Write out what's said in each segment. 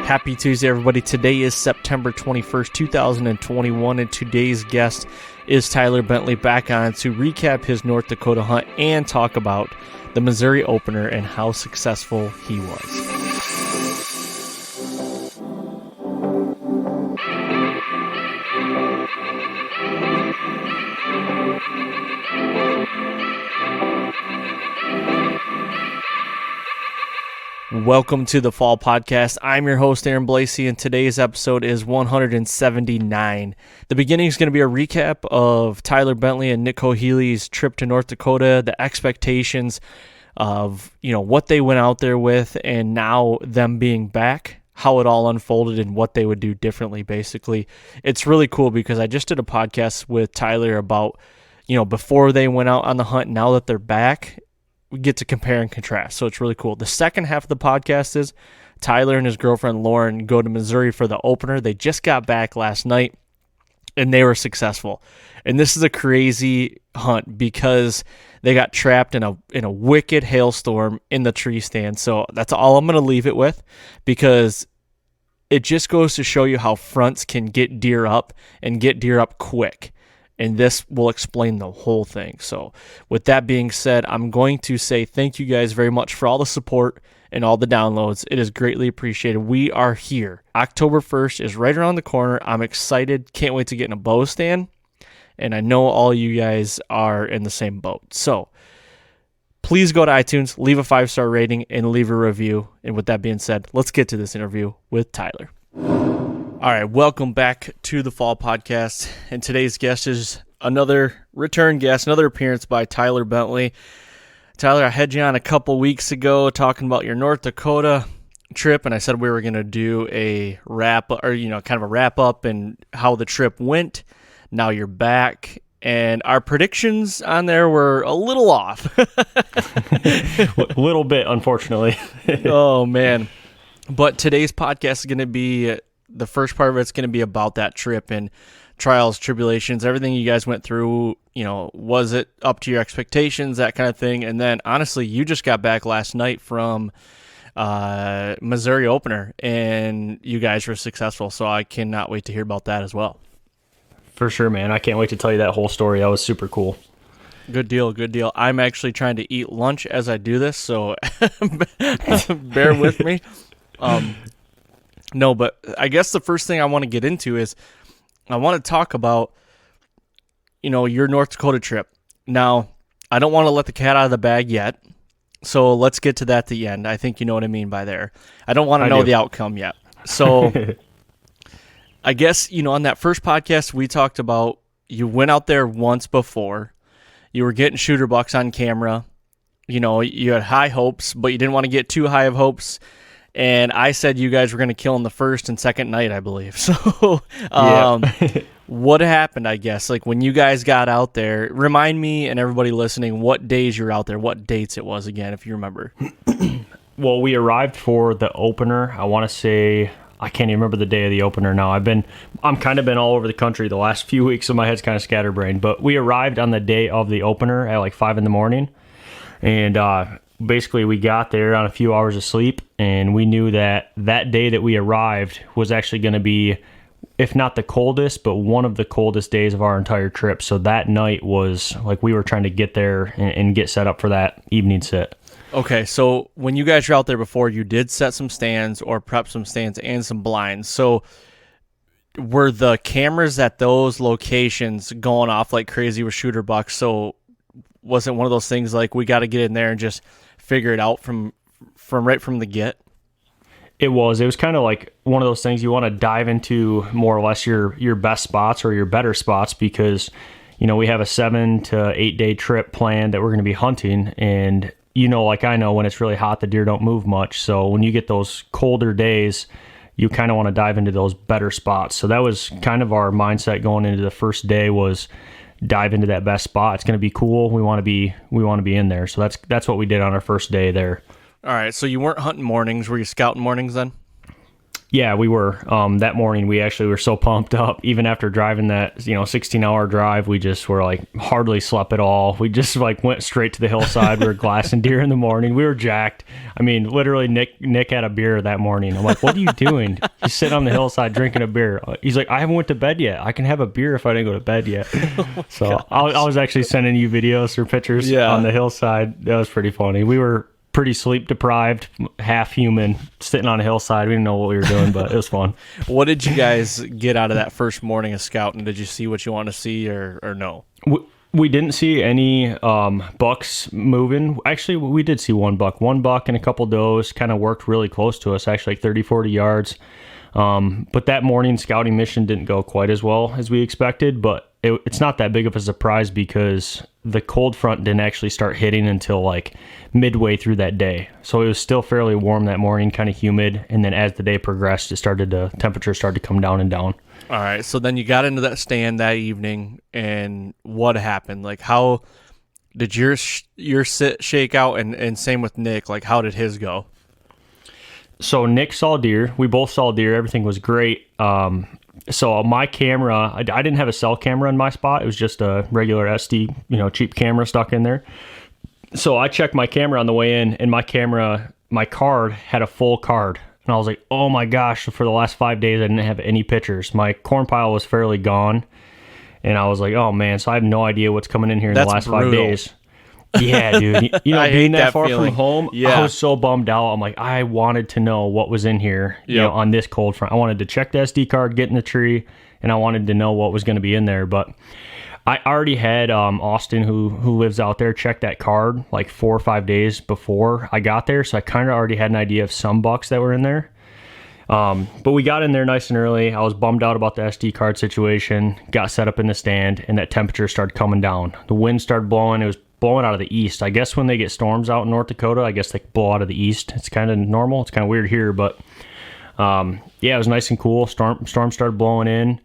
Happy Tuesday, everybody. Today is September 21st, 2021, and today's guest is Tyler Bentley, back on to recap his North Dakota hunt and talk about the Missouri opener and how successful he was. Welcome to the Fall Podcast. I'm your host, Aaron Blasey, and today's episode is 179. The beginning is going to be a recap of Tyler Bentley and Nick O'Healy's trip to North Dakota, the expectations of, what they went out there with, and now them being back, how it all unfolded and what they would do differently, basically. It's really cool because I just did a podcast with Tyler about, before they went out on the hunt, now that they're back, we get to compare and contrast, so it's really cool. The second half of the podcast is Tyler and his girlfriend Lauren go to Missouri for the opener. They just got back last night, and they were successful. And this is a crazy hunt because they got trapped in a wicked hailstorm in the tree stand. So that's all I'm going to leave it with, because it just goes to show you how fronts can get deer up and get deer up quick. And this will explain the whole thing. So with that being said, I'm going to say thank you guys very much for all the support and all the downloads. It is greatly appreciated. We are here. October 1st is right around the corner. I'm excited. Can't wait to get in a bow stand. And I know all you guys are in the same boat. So please go to iTunes, leave a 5-star rating, and leave a review. And with that being said, let's get to this interview with Tyler. All right, welcome back to the Fall Podcast, and today's guest is another return guest, another appearance by Tyler Bentley. Tyler, I had you on a couple weeks ago talking about your North Dakota trip, and I said we were going to do a wrap, or kind of a wrap up and how the trip went. Now you're back, and our predictions on there were a little off. A little bit, unfortunately. Oh man! But today's podcast is going to be. The first part of it's going to be about that trip and trials, tribulations, everything you guys went through. Was it up to your expectations, that kind of thing? And then, honestly, you just got back last night from Missouri opener, and you guys were successful. So I cannot wait to hear about that as well. For sure, man. I can't wait to tell you that whole story. That was super cool. Good deal, good deal. I'm actually trying to eat lunch as I do this, so bear with me. No, but I guess the first thing I want to get into is I want to talk about, your North Dakota trip. Now, I don't want to let the cat out of the bag yet, so let's get to that at the end. I think you know what I mean by there. I don't want to know the outcome yet. So I guess, on that first podcast, we talked about you went out there once before. You were getting shooter bucks on camera. You had high hopes, but you didn't want to get too high of hopes. And I said you guys were going to kill him the first and second night, I believe. So what happened, I guess? Like when you guys got out there, remind me and everybody listening what days you were out there, what dates it was again, if you remember. Well, we arrived for the opener. I want to say, I can't even remember the day of the opener now. I'm kind of been all over the country the last few weeks, so my head's kind of scatterbrained. But we arrived on the day of the opener at like 5 a.m. And basically, we got there on a few hours of sleep, and we knew that day that we arrived was actually going to be, if not the coldest, but one of the coldest days of our entire trip. So that night was like we were trying to get there and get set up for that evening sit. Okay, so when you guys were out there before, you did set some stands or prep some stands and some blinds. So were the cameras at those locations going off like crazy with shooter bucks? So was it one of those things like we got to get in there and just figure it out from right from the get? It was kind of like one of those things you want to dive into more or less your best spots or your better spots, because we have a 7 to 8 day trip planned that we're going to be hunting, and like I know when it's really hot the deer don't move much. So when you get those colder days, you kind of want to dive into those better spots. So that was kind of our mindset going into the first day, was dive into that best spot. It's going to be cool. We want to be in there. So that's what we did on our first day there. All right. So you weren't hunting mornings. Were you scouting mornings then? Yeah, we were. That morning, we actually were so pumped up. Even after driving that, 16-hour drive, we just were like hardly slept at all. We just like went straight to the hillside. We were glassing deer in the morning. We were jacked. I mean, literally, Nick had a beer that morning. I'm like, "What are you doing?" He's sitting on the hillside drinking a beer. He's like, "I haven't went to bed yet. I can have a beer if I didn't go to bed yet." So I was actually sending you videos or pictures on the hillside. That was pretty funny. We were pretty sleep deprived, half human, sitting on a hillside. We didn't know what we were doing, but it was fun. What did you guys get out of that first morning of scouting? Did you see what you want to see or no? We didn't see any bucks moving. Actually, we did see one buck and a couple does kind of worked really close to us, actually like 30, 40 yards. But that morning scouting mission didn't go quite as well as we expected, but it's not that big of a surprise because the cold front didn't actually start hitting until like midway through that day. So it was still fairly warm that morning, kind of humid. And then as the day progressed, temperature started to come down and down. All right. So then you got into that stand that evening, and what happened? Like, how did your sit shake out? And same with Nick, like how did his go? So Nick saw deer. We both saw deer. Everything was great. So my camera, I didn't have a cell camera in my spot. It was just a regular SD, cheap camera stuck in there. So I checked my camera on the way in, and my card had a full card. And I was like, oh my gosh, for the last 5 days, I didn't have any pictures. My corn pile was fairly gone. And I was like, oh man, so I have no idea what's coming in here in the last brutal. 5 days. Yeah, dude. Being that far feeling. from home, I was so bummed out. I'm like, I wanted to know what was in here, on this cold front. I wanted to check the SD card, get in the tree, and I wanted to know what was going to be in there. But I already had Austin, who lives out there, check that card like 4 or 5 days before I got there. So I kind of already had an idea of some bucks that were in there. But we got in there nice and early. I was bummed out about the SD card situation, got set up in the stand, and that temperature started coming down. The wind started blowing. It was blowing out of the east. I guess when they get storms out in North Dakota, I guess they blow out of the east. It's kind of normal. It's kind of weird here, but it was nice and cool. Storm started blowing in,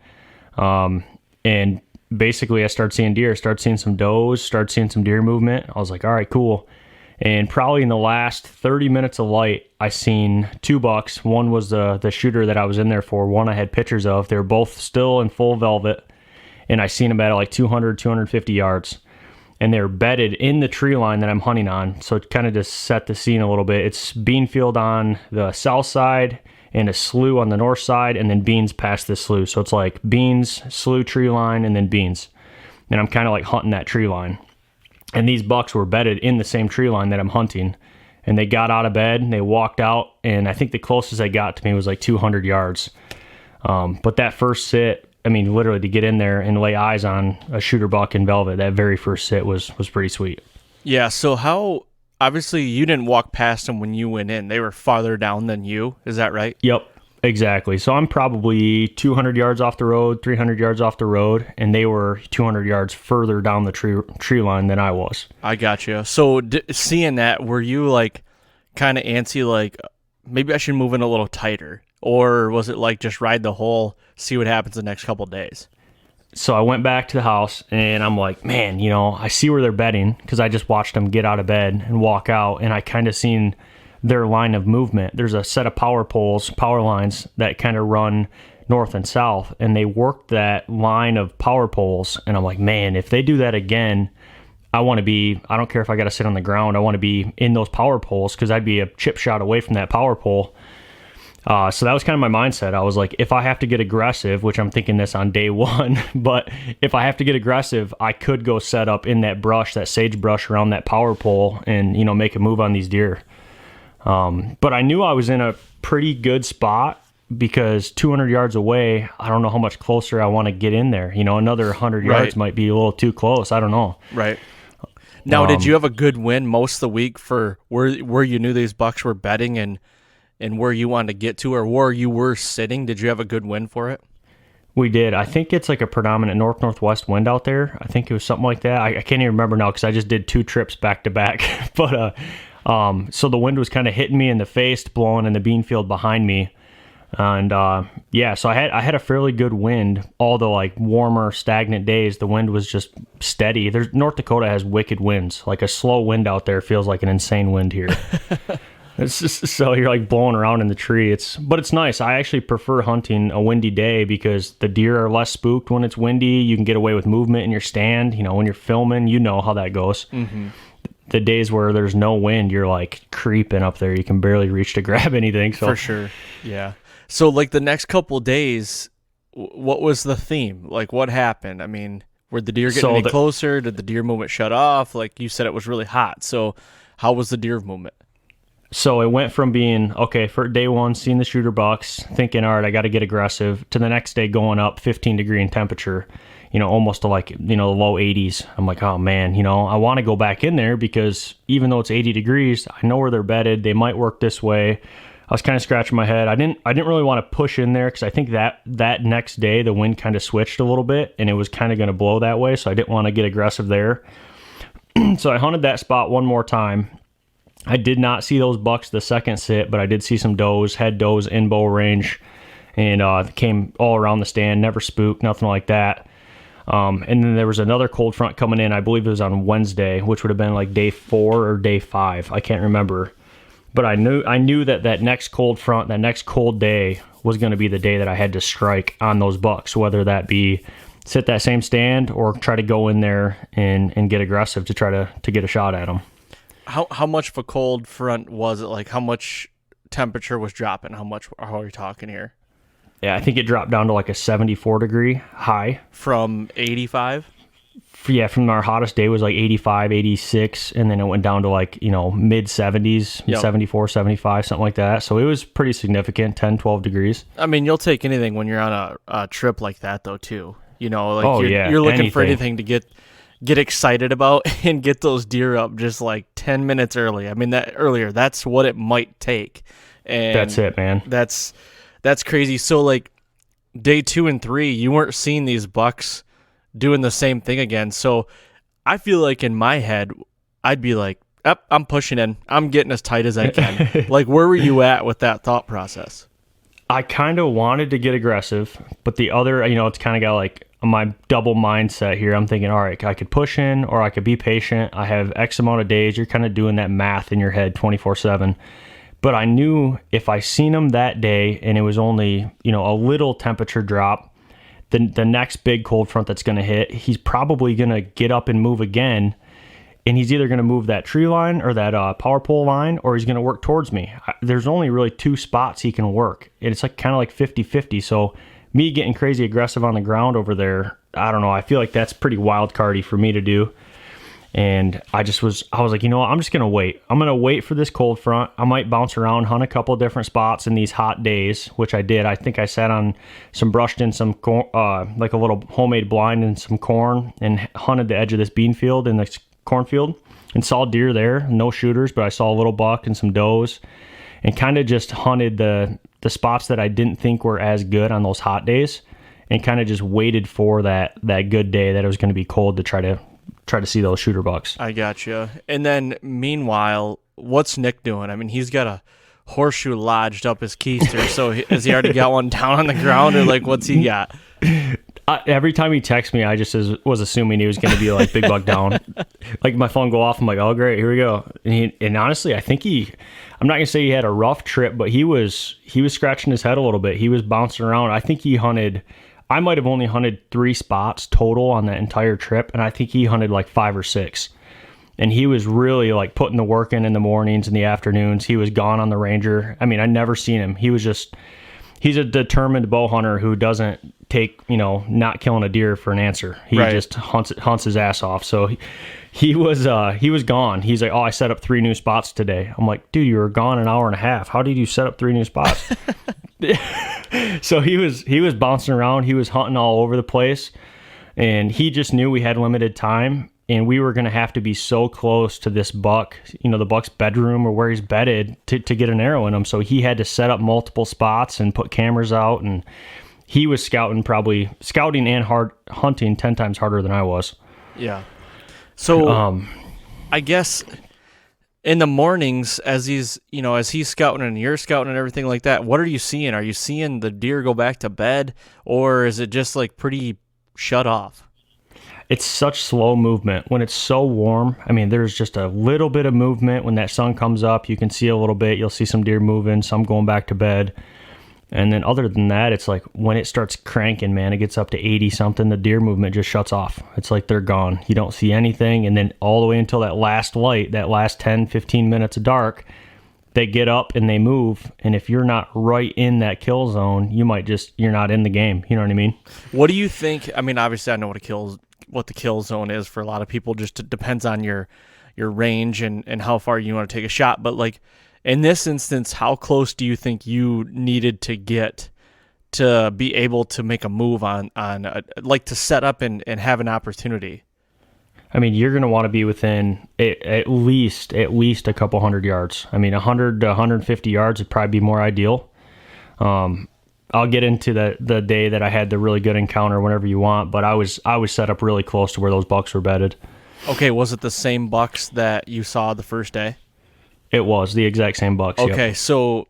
and basically I started seeing deer. Started seeing some does. Started seeing some deer movement. I was like, all right, cool. And probably in the last 30 minutes of light, I seen 2 bucks. One was the shooter that I was in there for. One I had pictures of. They were both still in full velvet, and I seen them at like 200, 250 yards. And they're bedded in the tree line that I'm hunting on. So it kind of just set the scene a little bit. It's bean field on the south side and a slough on the north side, and then beans past the slough. So it's like beans, slough, tree line, and then beans. And I'm kind of like hunting that tree line. And these bucks were bedded in the same tree line that I'm hunting. And they got out of bed and they walked out. And I think the closest they got to me was like 200 yards. But that first sit, literally to get in there and lay eyes on a shooter buck in velvet, that very first sit was pretty sweet. Yeah, so obviously you didn't walk past them when you went in. They were farther down than you. Is that right? Yep, exactly. So I'm probably 200 yards off the road, 300 yards off the road, and they were 200 yards further down the tree line than I was. I got you. So seeing that, were you like kind of antsy, like maybe I should move in a little tighter? Or was it like just ride the hole, see what happens the next couple of days? So I went back to the house and I'm like, man, I see where they're bedding because I just watched them get out of bed and walk out, and I kind of seen their line of movement. There's a set of power lines that kind of run north and south, and they worked that line of power poles. And I'm like, man, if they do that again, I don't care if I got to sit on the ground. I want to be in those power poles because I'd be a chip shot away from that power pole. So that was kind of my mindset. I was like, if I have to get aggressive, which I'm thinking this on day one, but if I have to get aggressive, I could go set up in that sagebrush around that power pole and, make a move on these deer. But I knew I was in a pretty good spot because 200 yards away, I don't know how much closer I want to get in there. Another 100 yards might be a little too close. I don't know. Right. Now, did you have a good win most of the week for where you knew these bucks were bedding and where you wanted to get to, or where you were sitting? Did you have a good win for it? We did. I think it's like a predominant north-northwest wind out there. I think it was something like that. I can't even remember now because I just did 2 trips back to back. But so the wind was kind of hitting me in the face, blowing in the bean field behind me. And so I had a fairly good wind. All the like warmer, stagnant days, the wind was just steady. North Dakota has wicked winds. Like a slow wind out there feels like an insane wind here. It's just, so you're like blowing around in the tree. But it's nice. I actually prefer hunting a windy day because the deer are less spooked when it's windy. You can get away with movement in your stand. When you're filming, you know how that goes. Mm-hmm. The days where there's no wind, you're like creeping up there. You can barely reach to grab anything. So. For sure. Yeah. So like the next couple days, what was the theme? Like what happened? I mean, were the deer getting any closer? Did the deer movement shut off? Like you said, it was really hot. So how was the deer movement? So it went from being, okay, for day one, seeing the shooter bucks, thinking, all right, I got to get aggressive, to the next day going up 15 degree in temperature, almost to like, the low 80s. I'm like, oh man, I want to go back in there because even though it's 80 degrees, I know where they're bedded. They might work this way. I was kind of scratching my head. I didn't really want to push in there because I think that next day the wind kind of switched a little bit and it was kind of going to blow that way. So I didn't want to get aggressive there. So I hunted that spot one more time. I did not see those bucks the second sit, but I did see some does, had does in bow range, and came all around the stand, never spooked, nothing like that. And then there was another cold front coming in, I believe it was on Wednesday, which would have been like day 4 or day 5. I can't remember. But I knew that next cold front, that next cold day was going to be the day that I had to strike on those bucks, whether that be sit that same stand or try to go in there and get aggressive to try to get a shot at them. How much of a cold front was it? Like how much temperature was dropping? How are we talking here? Yeah, I think it dropped down to like a 74 degree high. From 85? Yeah, from our hottest day was like 85, 86, and then it went down to like, mid 70s, yep. 74, 75, something like that. So it was pretty significant, 10, 12 degrees. I mean, you'll take anything when you're on a trip like that though too. You're looking anything. For anything to get excited about and get those deer up just like 10 minutes early. I mean, that's what it might take. And that's it, man. That's crazy. So like day 2 and 3, you weren't seeing these bucks doing the same thing again. So I feel like in my head, I'd be like, I'm pushing in. I'm getting as tight as I can. Like, where were you at with that thought process? I kind of wanted to get aggressive, but the other, it's kind of got like my double mindset here. I'm thinking, all right, I could push in or I could be patient. I have X amount of days. You're kind of doing that math in your head 24/7. But I knew if I seen him that day and it was only, a little temperature drop, the next big cold front that's going to hit, he's probably going to get up and move again. And he's either going to move that tree line or that power pole line, or he's going to work towards me. There's only really 2 spots he can work. And it's like kind of like 50-50. So me getting crazy aggressive on the ground over there, I don't know. I feel like that's pretty wild cardy for me to do. And I was like, I'm just going to wait. I'm going to wait for this cold front. I might bounce around, hunt a couple of different spots in these hot days, which I did. I think I sat on brushed in some corn, like a little homemade blind and some corn, and hunted the edge of this bean field in the cornfield and saw deer there. No shooters, but I saw a little buck and some does, and kind of just hunted the spots that I didn't think were as good on those hot days, and kind of just waited for that good day that it was going to be cold to try to see those shooter bucks. I gotcha. And then meanwhile, what's Nick doing? I mean, he's got a horseshoe lodged up his keister. So has he already got one down on the ground, or like what's he got? Every time he texts me, I just was assuming he was going to be like big buck down. Like my phone go off, I'm like, oh great, here we go. And honestly, I think I'm not gonna say he had a rough trip, but he was scratching his head a little bit. He was bouncing around. I might have only hunted 3 spots total on that entire trip, and I think he hunted like 5 or 6. And he was really like putting the work in the mornings and the afternoons. He was gone on the Ranger. I mean, I'd never seen him. He's a determined bow hunter who doesn't take, not killing a deer for an answer. He just hunts his ass off. So he was gone. He's like, oh, I set up 3 new spots today. I'm like, dude, you were gone an hour and a half. How did you set up 3 new spots? So he was bouncing around. He was hunting all over the place, and he just knew we had limited time, and we were going to have to be so close to this buck, the buck's bedroom or where he's bedded to get an arrow in him. So he had to set up multiple spots and put cameras out, and he was scouting and hard hunting 10 times harder than I was. Yeah. So I guess in the mornings, as he's scouting and you're scouting and everything like that, what are you seeing? Are you seeing the deer go back to bed, or is it just like pretty shut off? It's such slow movement. When it's so warm, I mean, there's just a little bit of movement. When that sun comes up, you can see a little bit. You'll see some deer moving, some going back to bed. And then other than that, it's like when it starts cranking, man, it gets up to 80 something, the deer movement just shuts off. It's like they're gone. You don't see anything. And then all the way until that last light, that last 10, 15 minutes of dark, they get up and they move. And if you're not right in that kill zone, you're not in the game. You know what I mean? What do you think? I mean, obviously I know what the kill zone is for a lot of people. Just it depends on your range and how far you want to take a shot. But like in this instance, how close do you think you needed to get to be able to make a move on like to set up and have an opportunity? I mean, you're going to want to be within at least a couple hundred yards. I mean, 100 to 150 yards would probably be more ideal. I'll get into the day that I had the really good encounter whenever you want, but I was set up really close to where those bucks were bedded. Okay, was it the same bucks that you saw the first day? It was the exact same bucks. Okay, yep. So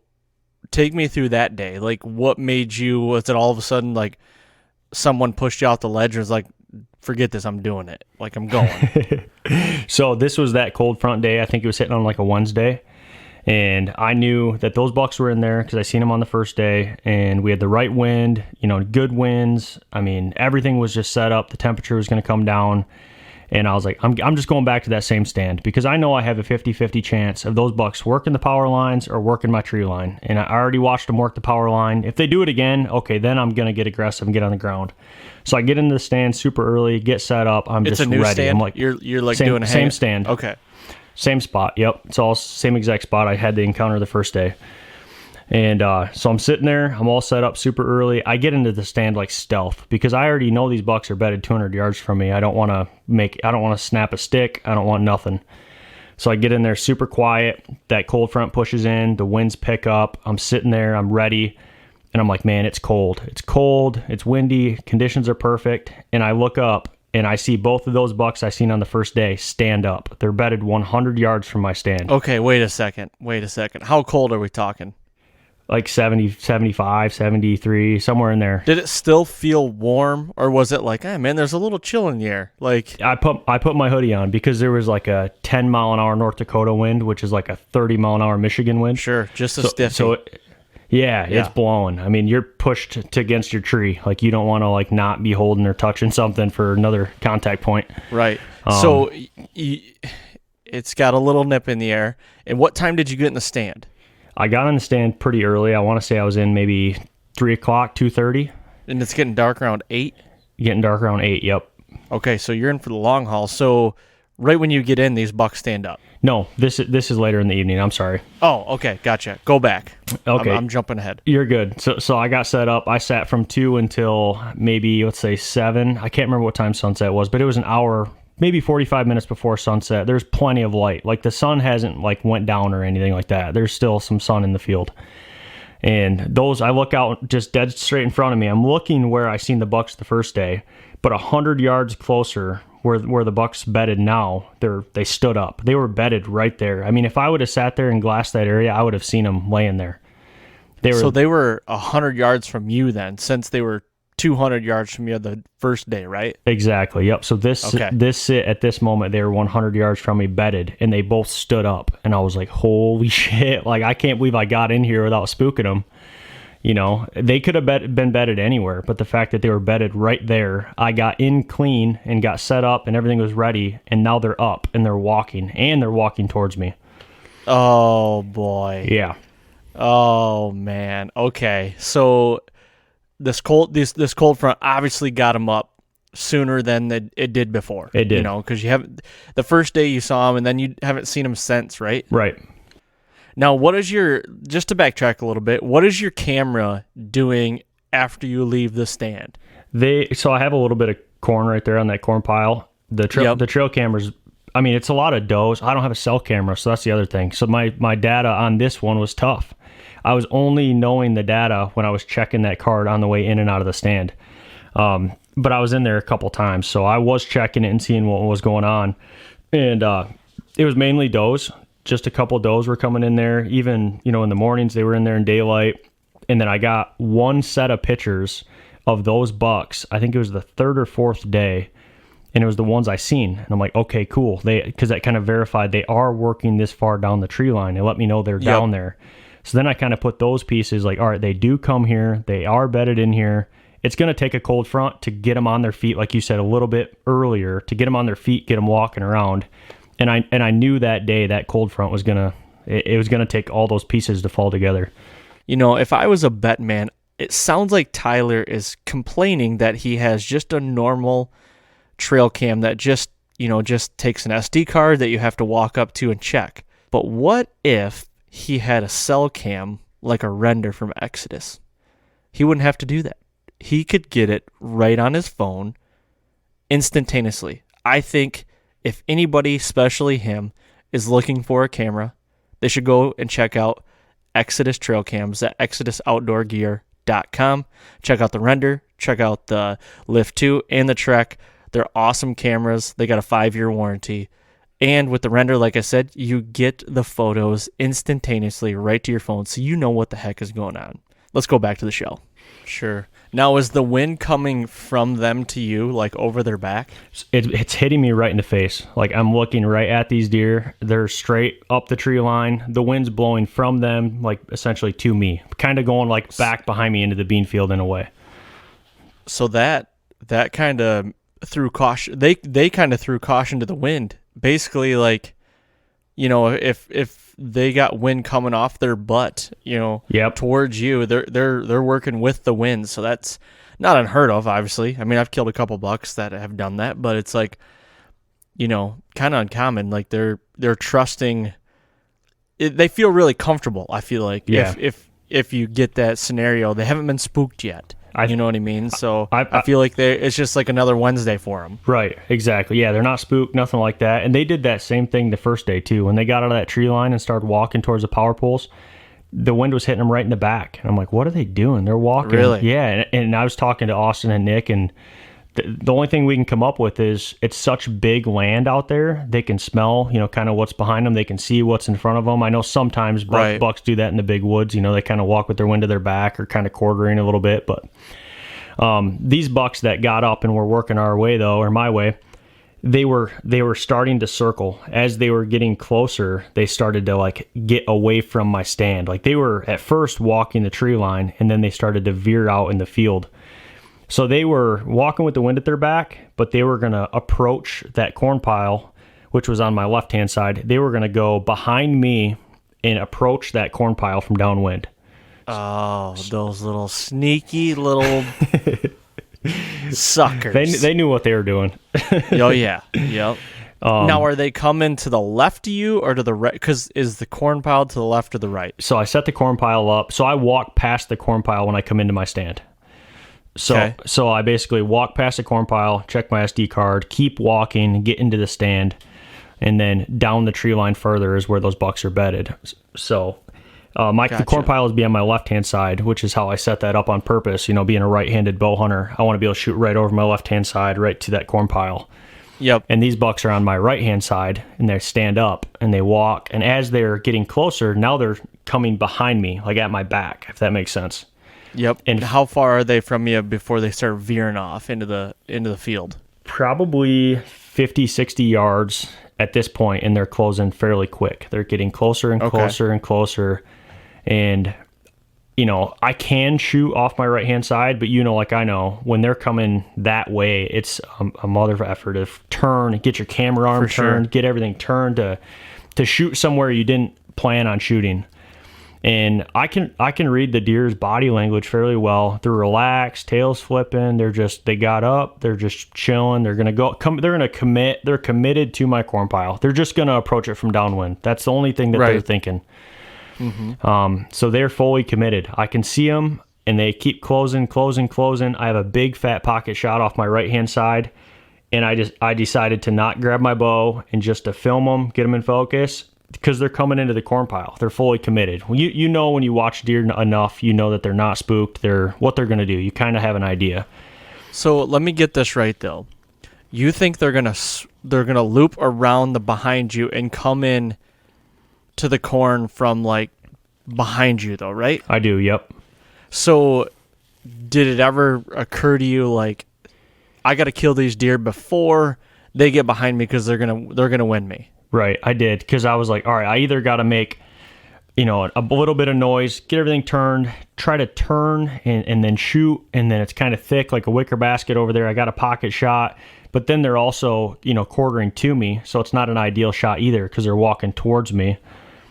take me through that day. Like, what made you? Was it all of a sudden like someone pushed you out the ledge and was like, "Forget this, I'm doing it. Like I'm going." So this was that cold front day. I think it was hitting on like a Wednesday. And I knew that those bucks were in there because I seen them on the first day, and we had the right wind, good winds. I mean, everything was just set up. The temperature was going to come down. And I was like, I'm just going back to that same stand because I know I have a 50-50 chance of those bucks working the power lines or working my tree line. And I already watched them work the power line. If they do it again, okay, then I'm going to get aggressive and get on the ground. So I get into the stand super early, get set up. I'm it's just a new ready. Stand? I'm like, you're like same, doing a same stand. Okay. Same spot. Yep. It's all same exact spot I had the encounter the first day. And so I'm sitting there. I'm all set up super early. I get into the stand like stealth because I already know these bucks are bedded 200 yards from me. I don't want to snap a stick. I don't want nothing. So I get in there super quiet. That cold front pushes in. The winds pick up. I'm sitting there. I'm ready. And I'm like, man, it's cold. It's cold. It's windy. Conditions are perfect. And I look up and I see both of those bucks I seen on the first day stand up. They're bedded 100 yards from my stand. Okay, wait a second. How cold are we talking? Like 70, 75, 73, somewhere in there. Did it still feel warm, or was it like, man, there's a little chill in the air? Like I put my hoodie on because there was like a 10 mile an hour North Dakota wind, which is like a 30 mile an hour Michigan wind. Sure, just a stiff. Yeah, it's blowing. I mean, you're pushed against your tree. Like you don't want to like not be holding or touching something for another contact point. Right. So it's got a little nip in the air. And what time did you get in the stand? I got in the stand pretty early. I want to say I was in maybe 3 o'clock, 2:30. And it's getting dark around 8? Getting dark around 8, yep. Okay, so you're in for the long haul. So right when you get in, these bucks stand up. No, this is later in the evening. I'm sorry. Oh, okay, gotcha. Go back. Okay. I'm jumping ahead. You're good. So I got set up. I sat from 2 until maybe, let's say 7. I can't remember what time sunset was, but it was an hour, maybe 45 minutes before sunset. There's plenty of light. Like the sun hasn't like went down or anything like that. There's still some sun in the field. And those, I look out just dead straight in front of me. I'm looking where I seen the bucks the first day, but 100 yards closer where the bucks bedded now, they stood up. They were bedded right there. I mean, if I would have sat there and glassed that area, I would have seen them laying there. So they were 100 yards from you then, since they were 200 yards from you the first day, right? Exactly. Yep. So this sit at this moment, they were 100 yards from me bedded, and they both stood up. And I was like, holy shit. Like, I can't believe I got in here without spooking them. They could have been bedded anywhere, but the fact that they were bedded right there, I got in clean and got set up and everything was ready. And now they're up and they're walking towards me. Oh boy. Yeah. Oh man. Okay. So this cold front obviously got them up sooner than it did before. It did. Because you haven't, the first day you saw them and then you haven't seen them since, right? Right. Now, just to backtrack a little bit, what is your camera doing after you leave the stand? So I have a little bit of corn right there on that corn pile. The trail cameras, I mean, it's a lot of does. I don't have a cell camera, so that's the other thing. So my data on this one was tough. I was only knowing the data when I was checking that card on the way in and out of the stand. But I was in there a couple times, so I was checking it and seeing what was going on. And it was mainly does. Just a couple does were coming in there. Even, in the mornings, they were in there in daylight. And then I got one set of pictures of those bucks. I think it was the third or fourth day. and it was the ones I seen. And I'm like, okay, cool. Because that kind of verified they are working this far down the tree line. They let me know they're down there. So then I kind of put those pieces like, all right, they do come here. They are bedded in here. It's going to take a cold front to get them on their feet, like you said, a little bit earlier, to get them on their feet, get them walking around. And I knew that day that cold front was it was going to take all those pieces to fall together. You know, if I was a bet man, it sounds like Tyler is complaining that he has just a normal trail cam that just takes an SD card that you have to walk up to and check. But what if he had a cell cam like a render from Exodus? He wouldn't have to do that. He could get it right on his phone instantaneously. I think if anybody, especially him, is looking for a camera, they should go and check out Exodus trail cams at ExodusOutdoorGear.com. Check out the render, check out the Lift 2 and the Trek. They're awesome cameras. They got a 5-year warranty. And with the render, like I said, you get the photos instantaneously right to your phone, so you know what the heck is going on. Let's go back to the show. Sure. Now, is the wind coming from them to you, like over their back? It's hitting me right in the face. Like, I'm looking right at these deer. They're straight up the tree line. The wind's blowing from them, like, essentially to me. Kind of going, like, back behind me into the bean field in a way. So that kind of threw caution. They kind of threw caution to the wind. Basically, like, if they got wind coming off their butt, towards you, they're working with the wind. So that's not unheard of, obviously. I mean, I've killed a couple bucks that have done that, but it's like, kind of uncommon. Like they're trusting. They feel really comfortable. I feel like if you get that scenario, they haven't been spooked yet. You know what I mean? So I feel like it's just like another Wednesday for them. Right, exactly. Yeah, they're not spooked, nothing like that. And they did that same thing the first day, too. When they got out of that tree line and started walking towards the power poles, the wind was hitting them right in the back. And I'm like, what are they doing? They're walking. Really? Yeah, and I was talking to Austin and Nick, and the only thing we can come up with is it's such big land out there. They can smell, kind of what's behind them. They can see what's in front of them. I know sometimes bucks do that in the big woods. They kind of walk with their wind to their back or kind of quartering a little bit. But these bucks that got up and were working our way, though, or my way, they were starting to circle. As they were getting closer, they started to like get away from my stand. Like they were at first walking the tree line, and then they started to veer out in the field. So they were walking with the wind at their back, but they were going to approach that corn pile, which was on my left-hand side. They were going to go behind me and approach that corn pile from downwind. Oh, those little sneaky little suckers. They knew what they were doing. Oh, yeah. Yep. Now, are they coming to the left of you or to the right? Because is the corn pile to the left or the right? So I set the corn pile up. So I walk past the corn pile when I come into my stand. So I basically walk past the corn pile, check my SD card, keep walking, get into the stand, and then down the tree line further is where those bucks are bedded. So the corn pile is be on my left-hand side, which is how I set that up on purpose. Being a right-handed bow hunter, I want to be able to shoot right over my left-hand side, right to that corn pile. Yep. And these bucks are on my right-hand side, and they stand up, and they walk. And as they're getting closer, now they're coming behind me, like at my back, if that makes sense. Yep. And how far are they from you before they start veering off into the field? Probably 50, 60 yards at this point, and they're closing fairly quick. They're getting closer and closer and closer. And, I can shoot off my right-hand side, but like I know, when they're coming that way, it's a mother effort to turn, get your camera arm turned, get everything turned to shoot somewhere you didn't plan on shooting. And I can read the deer's body language fairly well. They're relaxed, tails flipping. They got up. They're just chilling. They're gonna go. They're gonna commit. They're committed to my corn pile. They're just gonna approach it from downwind. That's the only thing that they're thinking. Mm-hmm. So they're fully committed. I can see them, and they keep closing. I have a big fat pocket shot off my right hand side, and I decided to not grab my bow and just to film them, get them in focus. Because they're coming into the corn pile. They're fully committed. When you watch deer enough, that they're not spooked. What they're going to do. You kind of have an idea. So let me get this right, though. You think they're gonna loop around the behind you and come in to the corn from like behind you, though, right? I do. Yep. So did it ever occur to you like, I got to kill these deer before they get behind me because they're gonna win me. Right, I did, because I was like, all right, I either got to make, a little bit of noise, get everything turned, try to turn and then shoot, and then it's kind of thick like a wicker basket over there. I got a pocket shot, but then they're also, quartering to me, so it's not an ideal shot either because they're walking towards me.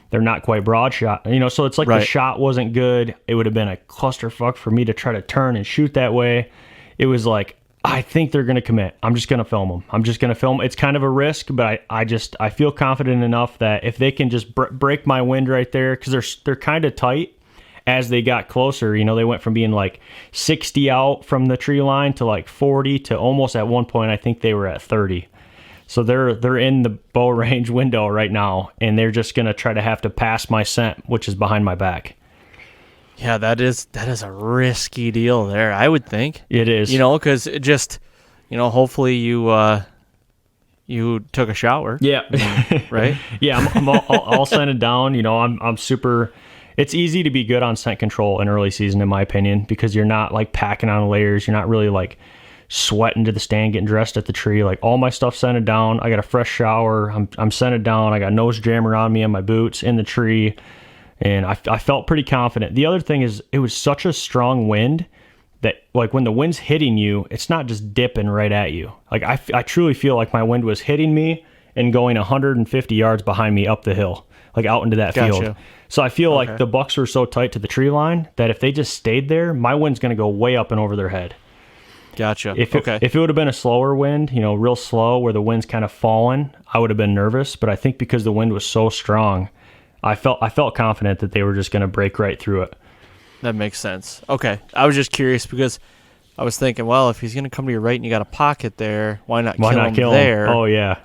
They're not quite broad shot, so it's like the shot wasn't good. It would have been a clusterfuck for me to try to turn and shoot that way. It was like, I think they're going to commit. I'm just going to film them. It's kind of a risk, but I feel confident enough that if they can just break my wind right there, because they're kind of tight as they got closer. They went from being like 60 out from the tree line to like 40 to almost at one point, I think they were at 30. So they're in the bow range window right now, and they're just going to try to have to pass my scent, which is behind my back. Yeah, that is a risky deal there, I would think. It is. Because it just, hopefully you took a shower. Yeah. Right? Yeah, I'm all scented down. I'm super. It's easy to be good on scent control in early season, in my opinion, because you're not like packing on layers. You're not really like sweating to the stand, getting dressed at the tree. Like all my stuff scented down. I got a fresh shower. I'm scented down. I got nose jammer on me and my boots in the tree. And I felt pretty confident. The other thing is it was such a strong wind that like when the wind's hitting you, it's not just dipping right at you. Like I truly feel like my wind was hitting me and going 150 yards behind me up the hill, like out into that field. So I feel like the bucks were so tight to the tree line that if they just stayed there, my wind's going to go way up and over their head. Gotcha. If it would have been a slower wind, real slow where the wind's kind of falling, I would have been nervous. But I think because the wind was so strong, I felt confident that they were just going to break right through it. That makes sense. Okay. I was just curious because I was thinking, well, if he's going to come to your right and you got a pocket there, why not kill him there? Oh, yeah.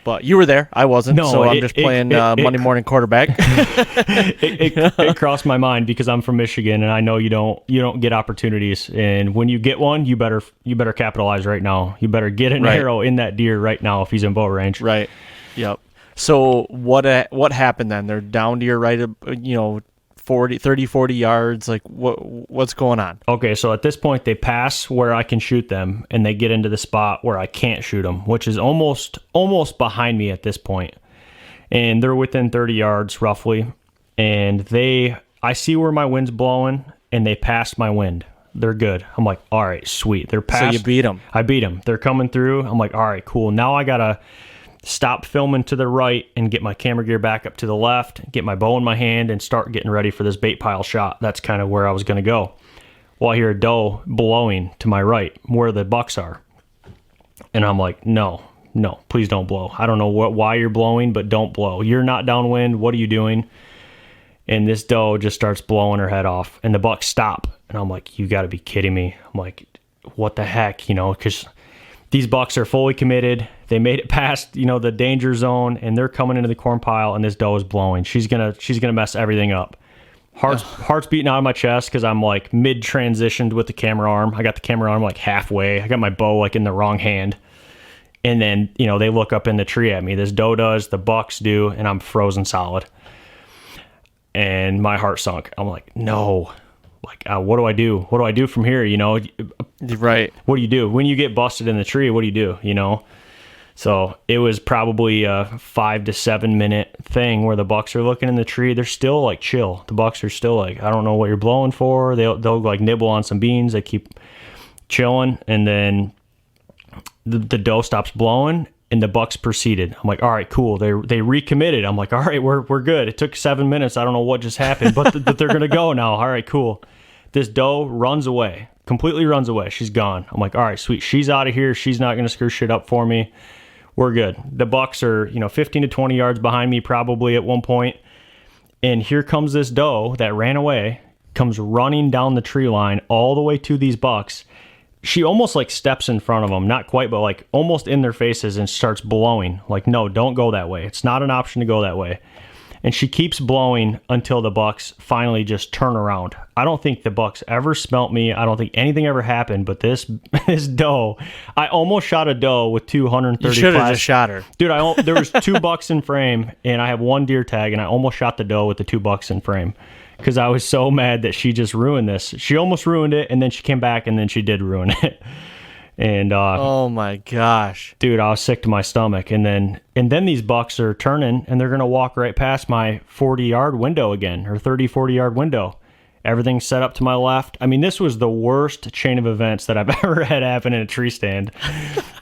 But you were there. I wasn't, so I'm just playing Monday morning quarterback. It crossed my mind because I'm from Michigan, and I know you don't get opportunities. And when you get one, you better capitalize right now. You better get an arrow in that deer right now if he's in bow range. Right. Yep. So what happened then? They're down to your right, 40 yards. Like what's going on? Okay, so at this point they pass where I can shoot them, and they get into the spot where I can't shoot them, which is almost behind me at this point. And they're within 30 yards roughly, and I see where my wind's blowing, and they passed my wind. They're good. I'm like, all right, sweet. They're past. So you beat them. I beat them. They're coming through. I'm like, all right, cool. Now I gotta stop filming to the right and get my camera gear back up to the left, get my bow in my hand, and start getting ready for this bait pile shot. That's kind of where I was going to go. Well, I hear a doe blowing to my right where the bucks are. And I'm like, no, please don't blow. I don't know why you're blowing, but don't blow. You're not downwind. What are you doing? And this doe just starts blowing her head off, and the bucks stop. And I'm like, you got to be kidding me. I'm like, what the heck, because these bucks are fully committed. They made it past, the danger zone, and they're coming into the corn pile, and this doe is blowing. She's gonna mess everything up. Heart's beating out of my chest because I'm like mid transitioned with the camera arm. I got the camera arm like halfway. I got my bow like in the wrong hand, and then they look up in the tree at me. This doe does, the bucks do, and I'm frozen solid. And my heart sunk. I'm like, no. Like, what do I do? What do I do from here? Right. What do you do when you get busted in the tree? What do you do? So it was probably a 5 to 7 minute thing where the bucks are looking in the tree. They're still like chill. The bucks are still like, I don't know what you're blowing for. They'll like nibble on some beans. They keep chilling, and then the doe stops blowing, and the bucks proceeded. I'm like, all right, cool. They recommitted. I'm like, all right, we're good. It took 7 minutes. I don't know what just happened, but they're gonna go now. All right, cool. This doe runs away, completely runs away. She's gone. I'm like, all right, sweet. She's out of here. She's not gonna screw shit up for me. We're good. The bucks are 15 to 20 yards behind me probably at one point, and here comes this doe that ran away, comes running down the tree line all the way to these bucks. She almost like steps in front of them, not quite, but like almost in their faces, and starts blowing. Like, no, don't go that way. It's not an option to go that way. And she keeps blowing until the bucks finally just turn around. I don't think the bucks ever smelt me. I don't think anything ever happened, but this doe, I almost shot a doe with 230 You should have just shot her. Dude, there was 2 bucks in frame, and I have 1 deer tag, and I almost shot the doe with the 2 bucks in frame because I was so mad that she just ruined this. She almost ruined it, and then she came back, and then she did ruin it. And oh my gosh, dude, I was sick to my stomach. And then these bucks are turning and they're going to walk right past my 40-yard window again, or 40-yard window. Everything's set up to my left. I mean, this was the worst chain of events that I've ever had happen in a tree stand.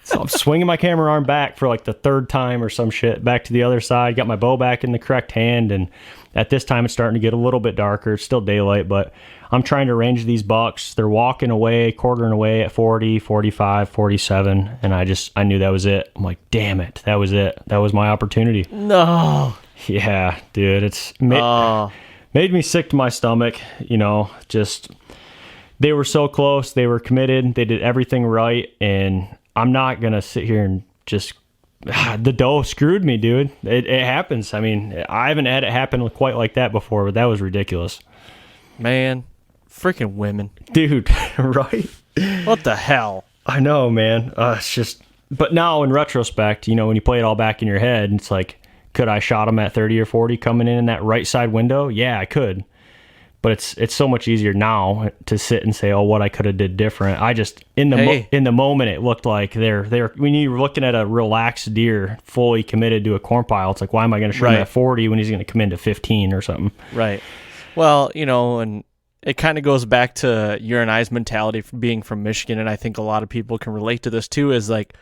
So I'm swinging my camera arm back for like the third time or some shit, back to the other side, got my bow back in the correct hand. And at this time, it's starting to get a little bit darker. It's still daylight, but I'm trying to range these bucks. They're walking away, quartering away at 40, 45, 47. And I knew that was it. I'm like, damn it. That was it. That was my opportunity. No. Yeah, dude, it's made me sick to my stomach, just they were so close. They were committed. They did everything right. And I'm not going to sit here and just, the doe screwed me, dude. It happens. I mean, I haven't had it happen quite like that before, but that was ridiculous. Man, freaking women. Dude, right? What the hell? I know, man. It's just, but now in retrospect, when you play it all back in your head, it's like, could I shot him at 30 or 40 coming in that right side window? Yeah, I could. But it's so much easier now to sit and say, oh, what I could have did different. I just, in the moment, it looked like they're when you're looking at a relaxed deer fully committed to a corn pile, it's like, why am I going to shoot him at 40 when he's going to come into 15 or something? Right. Well, and it kind of goes back to your and I's mentality from being from Michigan, and I think a lot of people can relate to this too, is like,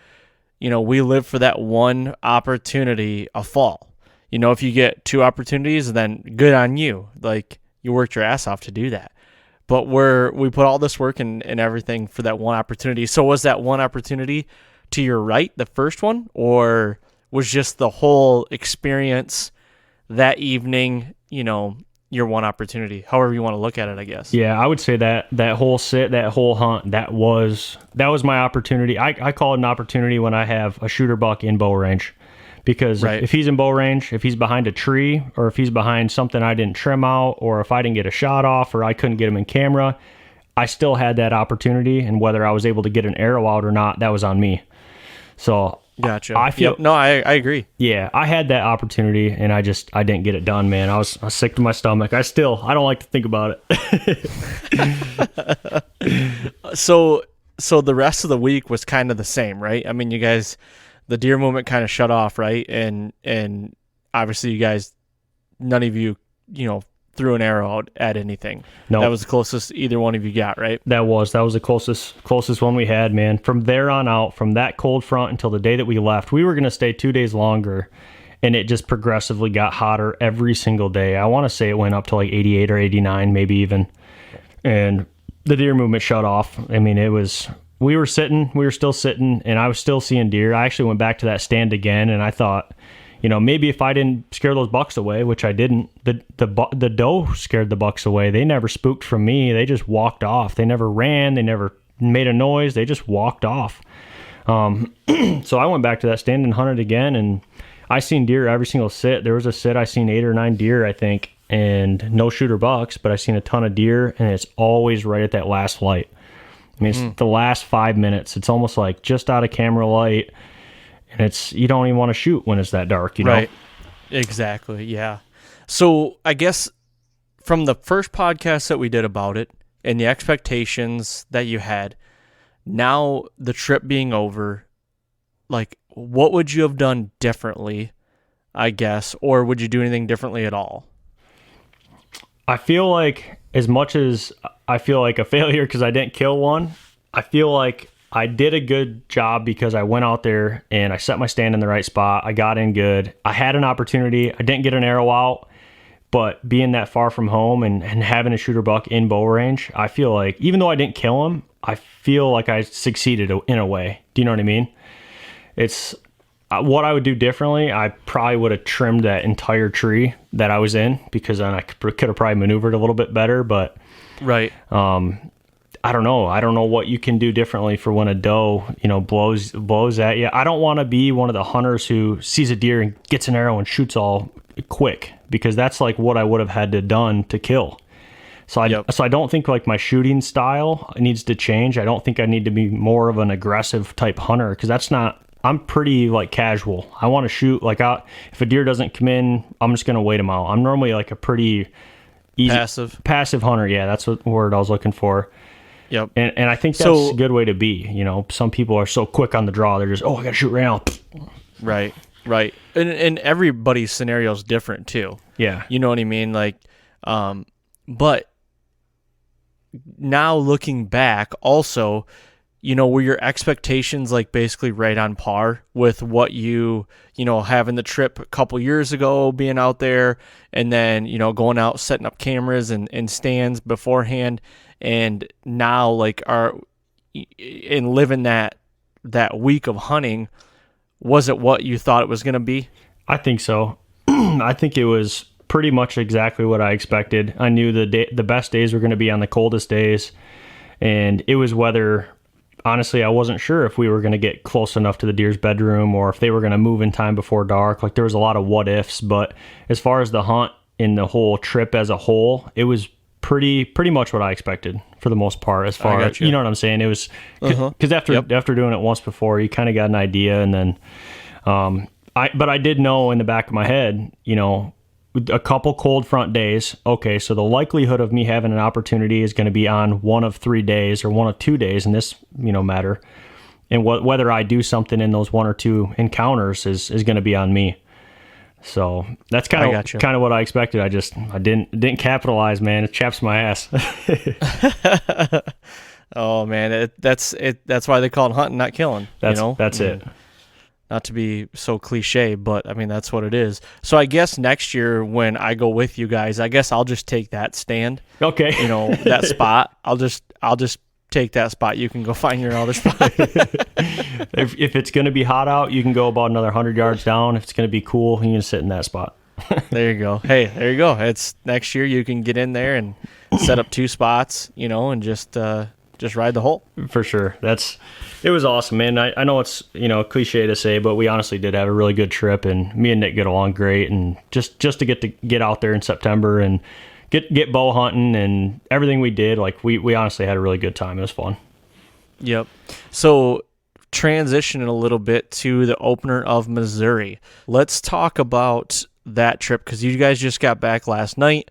we live for that one opportunity a fall. If you get two opportunities, then good on you. Like, you worked your ass off to do that. But we put all this work and everything for that one opportunity. So was that one opportunity to your right, the first one, or was just the whole experience that evening, your one opportunity, however you want to look at it, I guess? Yeah, I would say that whole sit, that whole hunt, that was my opportunity. I call it an opportunity when I have a shooter buck in bow range, because if he's in bow range, if he's behind a tree, or if he's behind something I didn't trim out, or if I didn't get a shot off, or I couldn't get him in camera, I still had that opportunity, and whether I was able to get an arrow out or not, that was on me. So gotcha. I feel I agree. Yeah, I had that opportunity, and I didn't get it done, man. I was sick to my stomach. I don't like to think about it. So the rest of the week was kind of the same, right? I mean, you guys, the deer movement kind of shut off, right? And obviously you guys, none of you, threw an arrow out at anything. No, that was the closest either one of you got, right? That was the closest one we had, man. From there on out, from that cold front until the day that we left, we were going to stay 2 days longer, and it just progressively got hotter every single day. I want to say it went up to like 88 or 89, maybe even. And the deer movement shut off. I mean, we were still sitting, and I was still seeing deer. I actually went back to that stand again, and I thought, maybe if I didn't scare those bucks away, which I didn't, the doe scared the bucks away. They never spooked from me. They just walked off. They never ran. They never made a noise. They just walked off. So I went back to that stand and hunted again, and I seen deer every single sit. There was a sit I seen 8 or 9 deer, I think, and no shooter bucks, but I seen a ton of deer, and it's always right at that last light. I mean, it's the last 5 minutes. It's almost like just out of camera light. And you don't even want to shoot when it's that dark, Right. Exactly. Yeah. So I guess from the first podcast that we did about it and the expectations that you had, now the trip being over, like, what would you have done differently, I guess, or would you do anything differently at all? I feel like, as much as I feel like a failure because I didn't kill one, I feel like I did a good job because I went out there and I set my stand in the right spot. I got in good. I had an opportunity. I didn't get an arrow out, but being that far from home and having a shooter buck in bow range, I feel like, even though I didn't kill him, I feel like I succeeded in a way. Do you know what I mean? It's what I would do differently. I probably would have trimmed that entire tree that I was in, because then I could have probably maneuvered a little bit better, but right. I don't know. I don't know what you can do differently for when a doe, blows at you. I don't want to be one of the hunters who sees a deer and gets an arrow and shoots all quick, because that's like what I would have had to done to kill. So I don't think like my shooting style needs to change. I don't think I need to be more of an aggressive type hunter, because I'm pretty like casual. I want to shoot if a deer doesn't come in, I'm just going to wait him out. I'm normally like a pretty easy passive hunter. Yeah, that's what word I was looking for. Yep. And I think that's a good way to be. Some people are so quick on the draw. They're just, I got to shoot right now. Right. And everybody's scenario is different too. Yeah. You know what I mean? Like, but now looking back also, were your expectations like basically right on par with what having the trip a couple years ago, being out there, and then, going out, setting up cameras and stands beforehand, and now like in living that week of hunting, was it what you thought it was going to be? I think so. I think it was pretty much exactly what I expected. I knew the best days were going to be on the coldest days, and it was weather. Honestly, I wasn't sure if we were going to get close enough to the deer's bedroom or if they were going to move in time before dark. Like, there was a lot of what ifs, but as far as the hunt and the whole trip as a whole, it was pretty much what I expected for the most part. As far as, you know what I'm saying? It was because after doing it once before, you kind of got an idea, and then but I did know in the back of my head, a couple cold front days. Okay, so the likelihood of me having an opportunity is going to be on one of 3 days or one of 2 days in this, matter. And whether I do something in those 1 or 2 encounters is going to be on me. So that's kind of what I expected. I didn't capitalize, man. It chaps my ass. Oh man, that's why they call it hunting, not killing. That's it. Not to be so cliche, but I mean, that's what it is. So I guess next year when I go with you guys, I guess I'll just take that stand. Okay. That spot. I'll just take that spot. You can go find your other spot. If it's going to be hot out, you can go about another 100 yards down. If it's going to be cool, you can sit in that spot. There you go. Hey, there you go. It's next year you can get in there and set up 2 spots, and just ride the hole. For sure. It was awesome, man. I know it's, cliche to say, but we honestly did have a really good trip, and me and Nick get along great. And just to get out there in September and get bow hunting and everything we did, like we honestly had a really good time. It was fun. Yep. So transitioning a little bit to the opener of Missouri. Let's talk about that trip, because you guys just got back last night.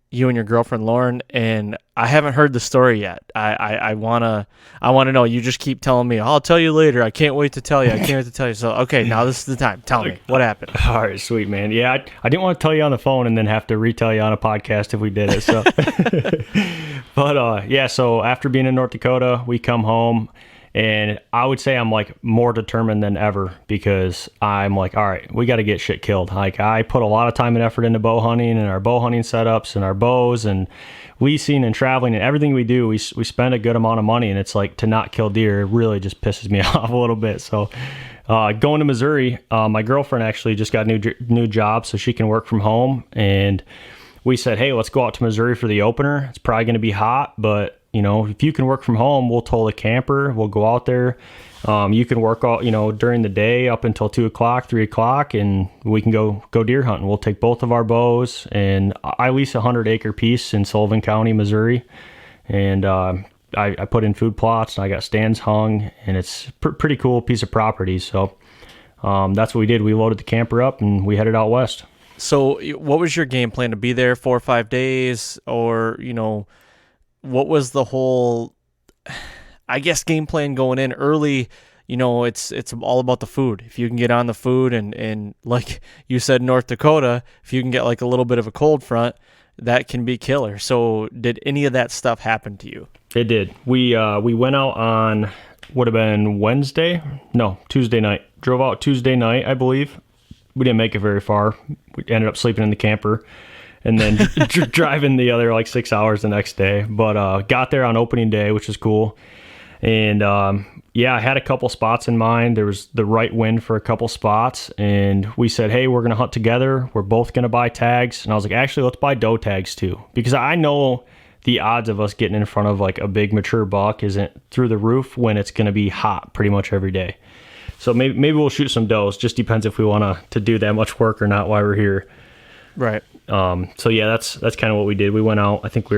You and your girlfriend Lauren, and I haven't heard the story yet. I wanna know. You just keep telling me, I'll tell you later. I can't wait to tell you. So okay, now this is the time. Tell me what happened. All right, sweet man. Yeah, I didn't want to tell you on the phone and then have to retell you on a podcast if we did it. So, but yeah. So after being in North Dakota, we come home. And I would say I'm like more determined than ever, because I'm like, all right, we got to get shit killed. Like, I put a lot of time and effort into bow hunting and our bow hunting setups and our bows and leasing and traveling and everything we do. We spend a good amount of money, and it's like, to not kill deer really just pisses me off a little bit. So going to Missouri, my girlfriend actually just got a new job, so she can work from home. And we said, hey, let's go out to Missouri for the opener. It's probably going to be hot, but if you can work from home, we'll tow the camper. We'll go out there. You can work all, during the day up until 2 o'clock, 3 o'clock, and we can go deer hunting. We'll take both of our bows, and I lease a 100-acre piece in Sullivan County, Missouri. And I put in food plots, and I got stands hung, and it's pretty cool piece of property. So that's what we did. We loaded the camper up, and we headed out west. So what was your game plan? To be there 4 or 5 days, or, what was the whole, I guess, game plan going in early? It's all about the food. If you can get on the food, and like you said, North Dakota, if you can get like a little bit of a cold front, that can be killer. So did any of that stuff happen to you? It did. We went out on, would have been Tuesday night. Drove out Tuesday night, I believe. We didn't make it very far. We ended up sleeping in the camper, and then driving the other like 6 hours the next day. But got there on opening day, which is cool. And yeah, I had a couple spots in mind. There was the right wind for a couple spots, and we said, hey, we're going to hunt together. We're both going to buy tags. And I was like, actually, let's buy doe tags too, because I know the odds of us getting in front of like a big mature buck isn't through the roof when it's going to be hot pretty much every day. So maybe we'll shoot some does. Just depends if we want to do that much work or not while we're here. Right. So yeah, that's kind of what we did. We went out. I think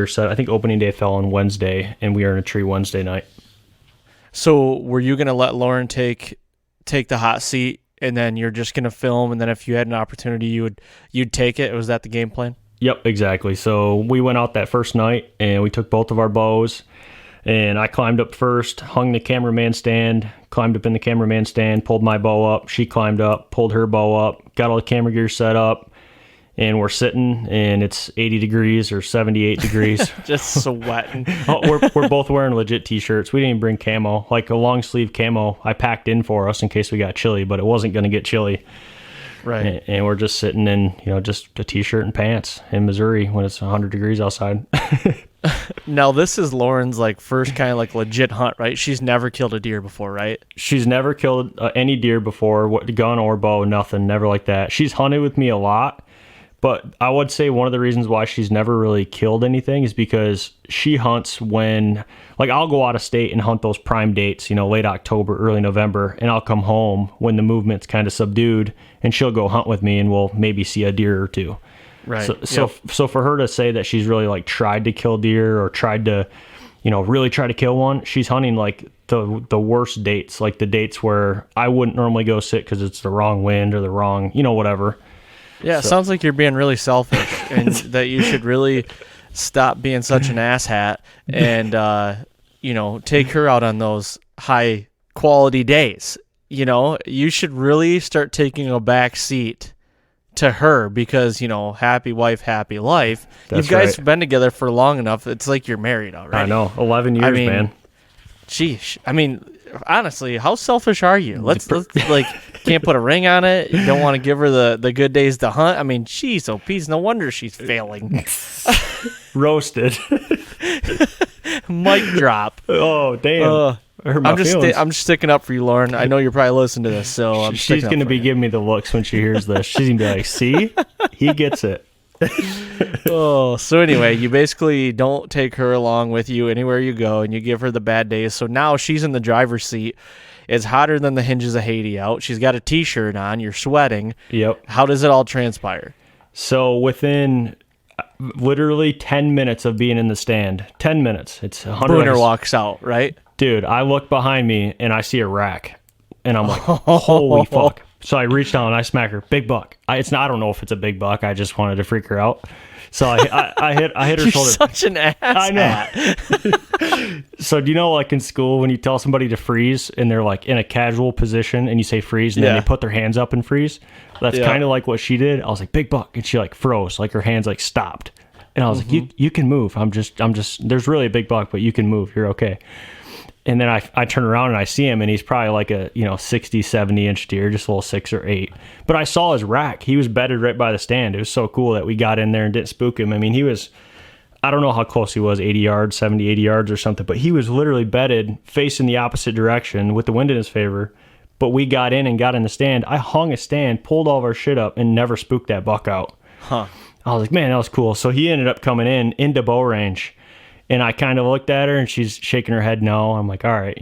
opening day fell on Wednesday, and we were in a tree Wednesday night. So were you going to let Lauren take the hot seat, and then you're just going to film, and then if you had an opportunity, you'd take it? Was that the game plan? Yep, exactly. So we went out that first night and we took both of our bows, and I climbed up first, hung the cameraman stand, climbed up in the cameraman stand, pulled my bow up. She climbed up, pulled her bow up, got all the camera gear set up, and we're sitting, and it's 80 degrees or 78 degrees. Just sweating. We're both wearing legit t-shirts. We didn't even bring camo, like a long sleeve camo I packed in for us in case we got chilly, but it wasn't going to get chilly. Right. And we're just sitting in, just a t-shirt and pants in Missouri when it's 100 degrees outside. Now, this is Lauren's like first kind of like legit hunt, right? She's never killed a deer before, right? She's never killed any deer before, gun or bow, nothing, never like that. She's hunted with me a lot, but I would say one of the reasons why she's never really killed anything is because she hunts when, like, I'll go out of state and hunt those prime dates, late October, early November, and I'll come home when the movement's kind of subdued, and she'll go hunt with me, and we'll maybe see a deer or two. Right. So for her to say that she's really like tried to kill deer or tried to, really try to kill one, she's hunting like the worst dates, like the dates where I wouldn't normally go sit because it's the wrong wind or the wrong, whatever. Yeah, it sounds like you're being really selfish and that you should really stop being such an asshat and, take her out on those high quality days. You should really start taking a back seat to her because, happy wife, happy life. That's you guys right. have been together for long enough. It's like you're married already. I know, 11 years, man. Sheesh. Honestly, how selfish are you? Let's like, can't put a ring on it. You don't want to give her the good days to hunt. Jeez, oh, peas, no wonder she's failing. Roasted. Mic drop. Oh, damn. I'm just sticking up for you, Lauren. I know you're probably listening to this, so she's going to be giving me the looks when she hears this. She's going to be like, see? He gets it. So anyway, you basically don't take her along with you anywhere you go, and you give her the bad days. So now she's in the driver's seat. It's hotter than the hinges of Haiti out. She's got a t-shirt on. You're sweating. Yep. How does it all transpire? So within literally 10 minutes of being in the stand, 10 minutes, it's 100. Booner walks out, right? Dude, I look behind me and I see a rack, and I'm like, holy fuck. So I reach down and I smack her, big buck. I don't know if it's a big buck. I just wanted to freak her out. So I hit her You're shoulder. Such an ass. I know. So do you know, like in school, when you tell somebody to freeze and they're like in a casual position and you say freeze and then they put their hands up and freeze? That's kind of like what she did. I was like, big buck. And she like froze, like her hands like stopped. And I was like, you can move. I'm just, there's really a big buck, but you can move. You're okay. And then I turn around and I see him, and he's probably like a 60, 70-inch deer, just a little 6 or 8. But I saw his rack. He was bedded right by the stand. It was so cool that we got in there and didn't spook him. He was, I don't know how close he was, 80 yards, 70, 80 yards or something, but he was literally bedded facing the opposite direction with the wind in his favor. But we got in and got in the stand. I hung a stand, pulled all of our shit up, and never spooked that buck out. Huh. I was like, man, that was cool. So he ended up coming into bow range. And I kind of looked at her, and she's shaking her head no. I'm like, all right,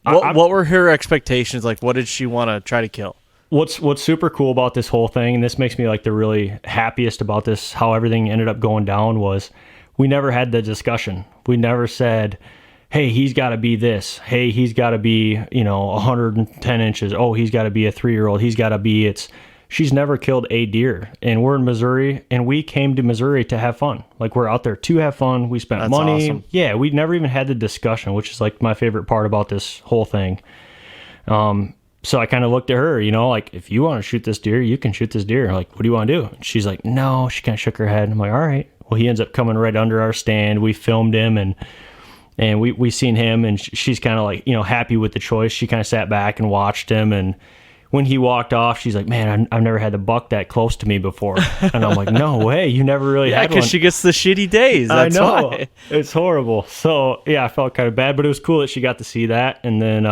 What were her expectations? Like, what did she want to try to kill? What's super cool about this whole thing, and this makes me like the really happiest about this, how everything ended up going down, was we never had the discussion. We never said, hey, he's got to be this. Hey, he's got to be, 110 inches. Oh, he's got to be a 3-year-old. He's got to be, she's never killed a deer, and we're in Missouri, and we came to Missouri to have fun. Like, we're out there to have fun. We spent money. Awesome. Yeah, we never even had the discussion, which is like my favorite part about this whole thing. So I kind of looked at her, like, if you want to shoot this deer, you can shoot this deer. Like, what do you want to do? And she's like, no. She kind of shook her head. I'm like, all right. Well, he ends up coming right under our stand. We filmed him, and we seen him, and she's kind of like, happy with the choice. She kind of sat back and watched him, and when he walked off, she's like, man, I've never had the buck that close to me before. And I'm like, no way, you never really had one. Yeah, because she gets the shitty days. That's I know. Why. It's horrible. So, yeah, I felt kind of bad, but it was cool that she got to see that. And then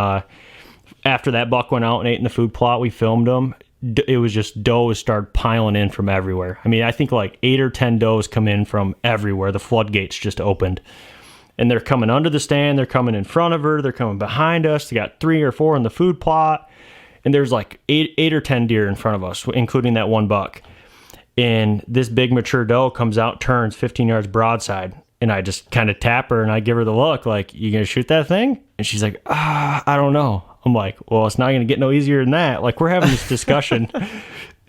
after that buck went out and ate in the food plot, we filmed him. It was just does started piling in from everywhere. I think like 8 or 10 does come in from everywhere. The floodgates just opened. And they're coming under the stand. They're coming in front of her. They're coming behind us. They got 3 or 4 in the food plot. And there's like 8 or 10 deer in front of us, including that one buck. And this big mature doe comes out, turns 15 yards broadside. And I just kind of tap her and I give her the look like, you going to shoot that thing? And she's like, I don't know. I'm like, well, it's not going to get no easier than that. Like, we're having this discussion.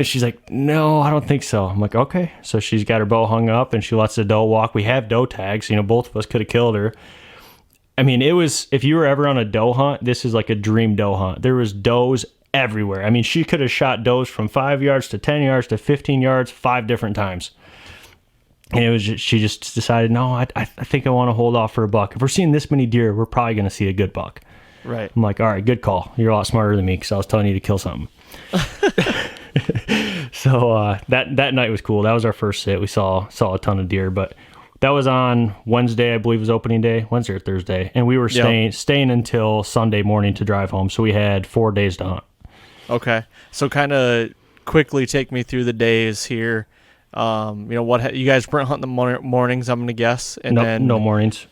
And she's like, no, I don't think so. I'm like, okay. So she's got her bow hung up and she lets the doe walk. We have doe tags. Both of us could have killed her. I mean, it was, if you were ever on a doe hunt, this is like a dream doe hunt. There was does everywhere. I mean, she could have shot does from 5 yards to 10 yards to 15 yards 5 different times. And it was just, she just decided, no, I think I want to hold off for a buck. If we're seeing this many deer, we're probably going to see a good buck. Right. I'm like, all right, good call. You're a lot smarter than me because I was telling you to kill something. So that night was cool. That was our first sit. We saw a ton of deer, but that was on Wednesday, I believe was opening day, Wednesday or Thursday. And we were staying until Sunday morning to drive home. So we had 4 days to hunt. Okay. So kind of quickly take me through the days here. What you guys weren't hunting the mornings, I'm going to guess. And then no mornings.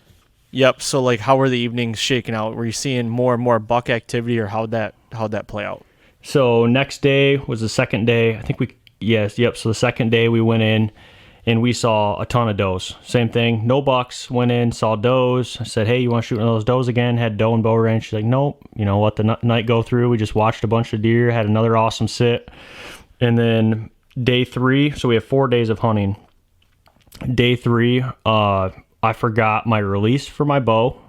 Yep. So like, how were the evenings shaking out? Were you seeing more and more buck activity, or how'd that play out? So next day was the second day. I think So the second day we went in and we saw a ton of does. Same thing. No bucks. Went in, saw does. I said, hey, you want to shoot one of those does again? Had doe and bow range. She's like, nope. Let the night go through. We just watched a bunch of deer, had another awesome sit. And then day 3, so we have 4 days of hunting. Day 3, I forgot my release for my bow.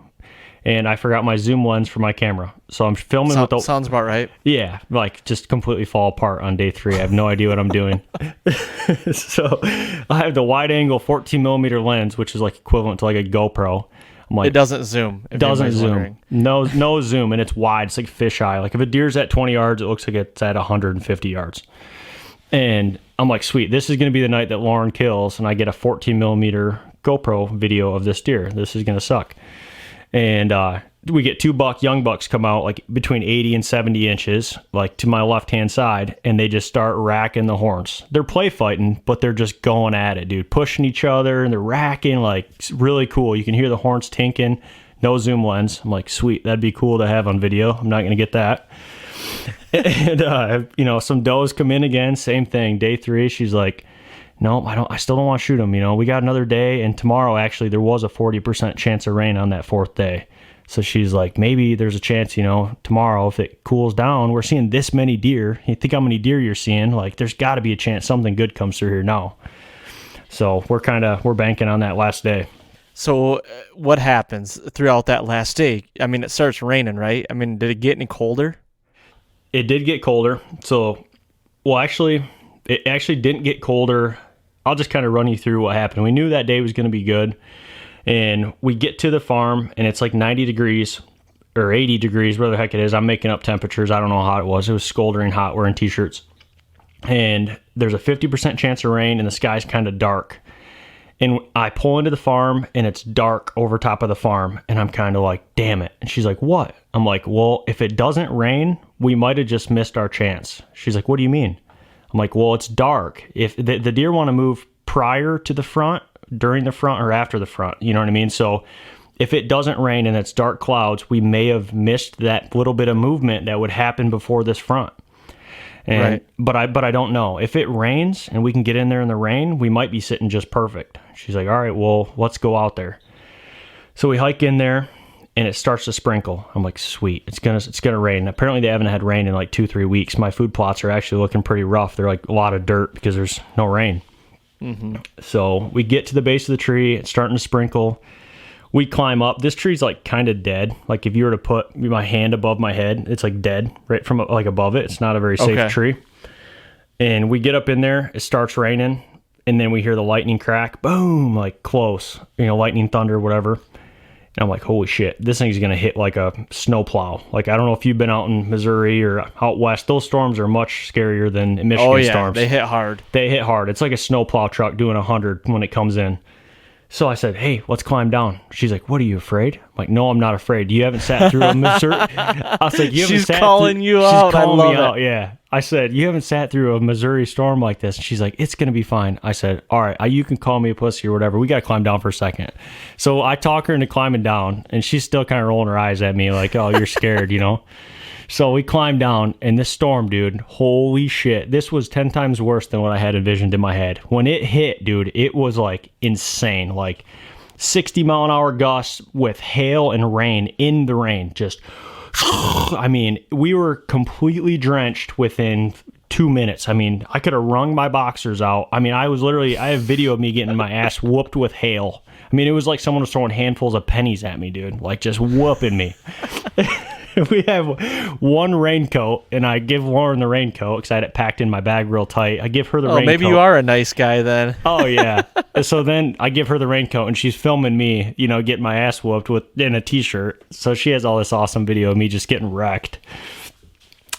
And I forgot my zoom lens for my camera. So I'm filming sounds about right. Yeah, like just completely fall apart on day 3. I have no idea what I'm doing. So I have the wide angle 14 millimeter lens, which is like equivalent to like a GoPro. I'm like, it doesn't zoom. Doesn't zoom. No zoom, and it's wide. It's like fisheye. Like if a deer's at 20 yards, it looks like it's at 150 yards. And I'm like, sweet, this is going to be the night that Lauren kills, and I get a 14 millimeter GoPro video of this deer. This is going to suck. And we get 2 young bucks come out like between 80 and 70 inches, like to my left-hand side, and they just start racking the horns. They're play fighting, but they're just going at it, dude, pushing each other, and they're racking, like, it's really cool. You can hear the horns tinking, no zoom lens. I'm like, sweet, that'd be cool to have on video. I'm not going to get that. And, some does come in again, same thing. Day 3, she's like, no, I still don't want to shoot them. We got another day, and tomorrow, actually, there was a 40% chance of rain on that 4th day. So she's like, maybe there's a chance, tomorrow, if it cools down, we're seeing this many deer. You think how many deer you're seeing? Like, there's got to be a chance something good comes through here now. So we're banking on that last day. So what happens throughout that last day? I mean, it starts raining, right? I mean, did it get any colder? It did get colder. So, it actually didn't get colder. I'll just kind of run you through what happened. We knew that day was going to be good. And we get to the farm, and it's like 90 degrees or 80 degrees, whatever the heck it is. I'm making up temperatures. I don't know how hot it was. It was scoldering hot. We're in T-shirts. And there's a 50% chance of rain, and the sky's kind of dark. And I pull into the farm, and it's dark over top of the farm. And I'm kind of like, damn it. And she's like, what? I'm like, well, if it doesn't rain, we might have just missed our chance. She's like, what do you mean? I'm like, well, it's dark. If the deer want to move prior to the front, during the front, or after the front, you know what I mean? So if it doesn't rain and it's dark clouds, we may have missed that little bit of movement that would happen before this front. And, right. But I don't know. If it rains and we can get in there in the rain, we might be sitting just perfect. She's like, all right, well, let's go out there. So we hike in there, and it starts to sprinkle. I'm like, sweet, it's gonna rain. Apparently they haven't had rain in like 2-3 weeks. My food plots are actually looking pretty rough. They're like a lot of dirt because there's no rain. Mm-hmm. So we get to the base of the tree. It's starting to sprinkle. We climb up. This tree's like kind of dead. Like if you were to put my hand above my head, it's like dead right from like above it. It's not a very safe tree. And we get up in there. It starts raining, and then we hear the lightning crack. Boom, like close. Lightning, thunder, whatever. And I'm like, holy shit, this thing's going to hit like a snowplow. Like, I don't know if you've been out in Missouri or out west. Those storms are much scarier than Michigan storms. They hit hard. It's like a snowplow truck doing 100 when it comes in. So I said, hey, let's climb down. She's like, what, are you afraid? I'm like, no, I'm not afraid. You haven't sat through a Missouri... I was like, she's calling you out. She's calling me out, yeah. I said, you haven't sat through a Missouri storm like this. And she's like, it's going to be fine. I said, all right, you can call me a pussy or whatever. We got to climb down for a second. So I talk her into climbing down, and she's still kind of rolling her eyes at me like, oh, you're scared, So we climbed down, and this storm, dude, holy shit. This was 10 times worse than what I had envisioned in my head. When it hit, dude, it was like insane. Like 60-mile-an-hour gusts with hail and rain in the rain. Just, I mean, we were completely drenched within 2 minutes. I mean, I could have wrung my boxers out. I mean, I have video of me getting my ass whooped with hail. I mean, it was like someone was throwing handfuls of pennies at me, dude. Like, just whooping me. We have one raincoat, and I give Lauren the raincoat because I had it packed in my bag real tight. I give her the raincoat. Maybe you are a nice guy then. Oh, yeah. So then I give her the raincoat, and she's filming me, getting my ass whooped in a T-shirt. So she has all this awesome video of me just getting wrecked.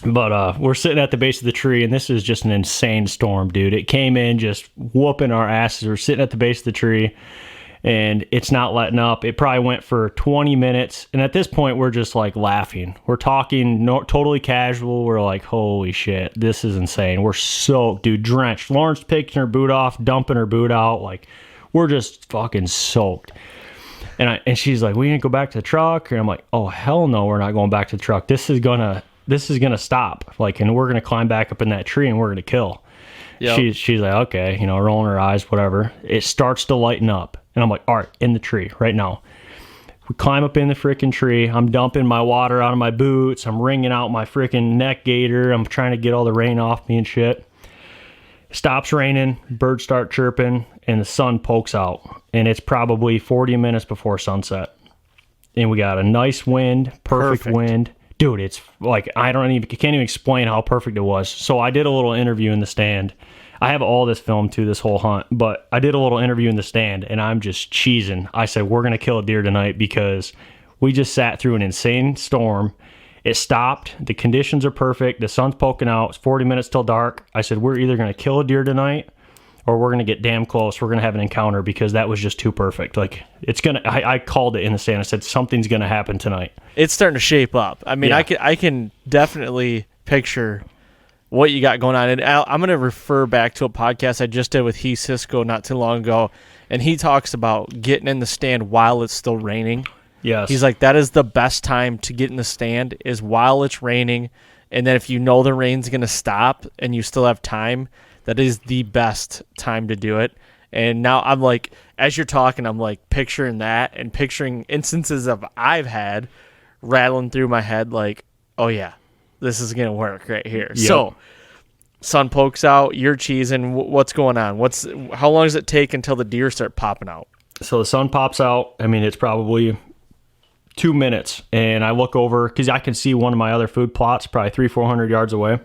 But we're sitting at the base of the tree, and this is just an insane storm, dude. It came in just whooping our asses. We're sitting at the base of the tree, and it's not letting up. It probably went for 20 minutes. And at this point, we're just like laughing. We're talking totally casual. We're like, holy shit, this is insane. We're soaked, dude, drenched. Lauren's picking her boot off, dumping her boot out. Like, we're just fucking soaked. And she's like, we didn't go back to the truck. And I'm like, oh, hell no, we're not going back to the truck. This is gonna stop. Like, and we're gonna climb back up in that tree and we're gonna kill. Yep. She's like, okay, rolling her eyes, whatever. It starts to lighten up. And I'm like, all right, in the tree right now. We climb up in the freaking tree. I'm dumping my water out of my boots. I'm wringing out my freaking neck gaiter. I'm trying to get all the rain off me and shit. It stops raining. Birds start chirping. And the sun pokes out. And it's probably 40 minutes before sunset. And we got a nice wind, perfect wind. Dude, it's like, I can't even explain how perfect it was. So I did a little interview in the stand. I have all this film too, this whole hunt, but I did a little interview in the stand, and I'm just cheesing. I said, we're going to kill a deer tonight because we just sat through an insane storm. It stopped. The conditions are perfect. The sun's poking out. It's 40 minutes till dark. I said, we're either going to kill a deer tonight or we're going to get damn close. We're going to have an encounter because that was just too perfect. Like, I called it in the stand. I said, something's going to happen tonight. It's starting to shape up. I mean, yeah. I can definitely picture what you got going on. And I'm going to refer back to a podcast I just did with Heath Cisco not too long ago, and he talks about getting in the stand while it's still raining. Yes. He's like, that is the best time to get in the stand is while it's raining, and then if you know the rain's going to stop and you still have time, that is the best time to do it. And now I'm like, as you're talking, I'm like picturing that and picturing instances of I've had rattling through my head like, oh yeah, this is going to work right here. Yep. So sun pokes out, you're cheesing. What's going on? How long does it take until the deer start popping out? So the sun pops out. I mean, it's probably 2 minutes. And I look over because I can see one of my other food plots probably 300-400 yards away.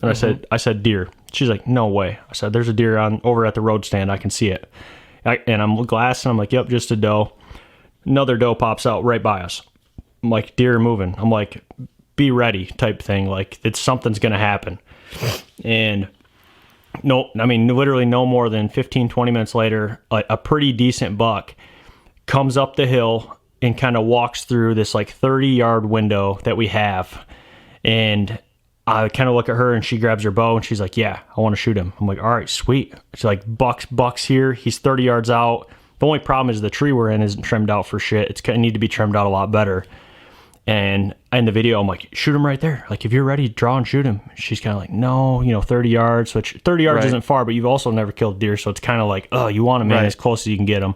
And I said, deer. She's like, no way. I said, there's a deer over at the road stand. I can see it. And I'm glassing. I'm like, yep, just a doe. Another doe pops out right by us. I'm like, deer are moving. I'm like, be ready type thing. Like, something's going to happen. And literally no more than 15-20 minutes later, a pretty decent buck comes up the hill and kind of walks through this like 30-yard window that we have. And I kind of look at her and she grabs her bow and she's like, yeah, I want to shoot him. I'm like, all right, sweet. She's like, Buck's here. He's 30 yards out. The only problem is the tree we're in isn't trimmed out for shit. It's going to need to be trimmed out a lot better. And in the video, I'm like, shoot him right there. Like, if you're ready, draw and shoot him. She's kind of like, no, 30 yards, which 30 yards isn't far, but you've also never killed deer. So it's kind of like, oh, you want him in as close as you can get him.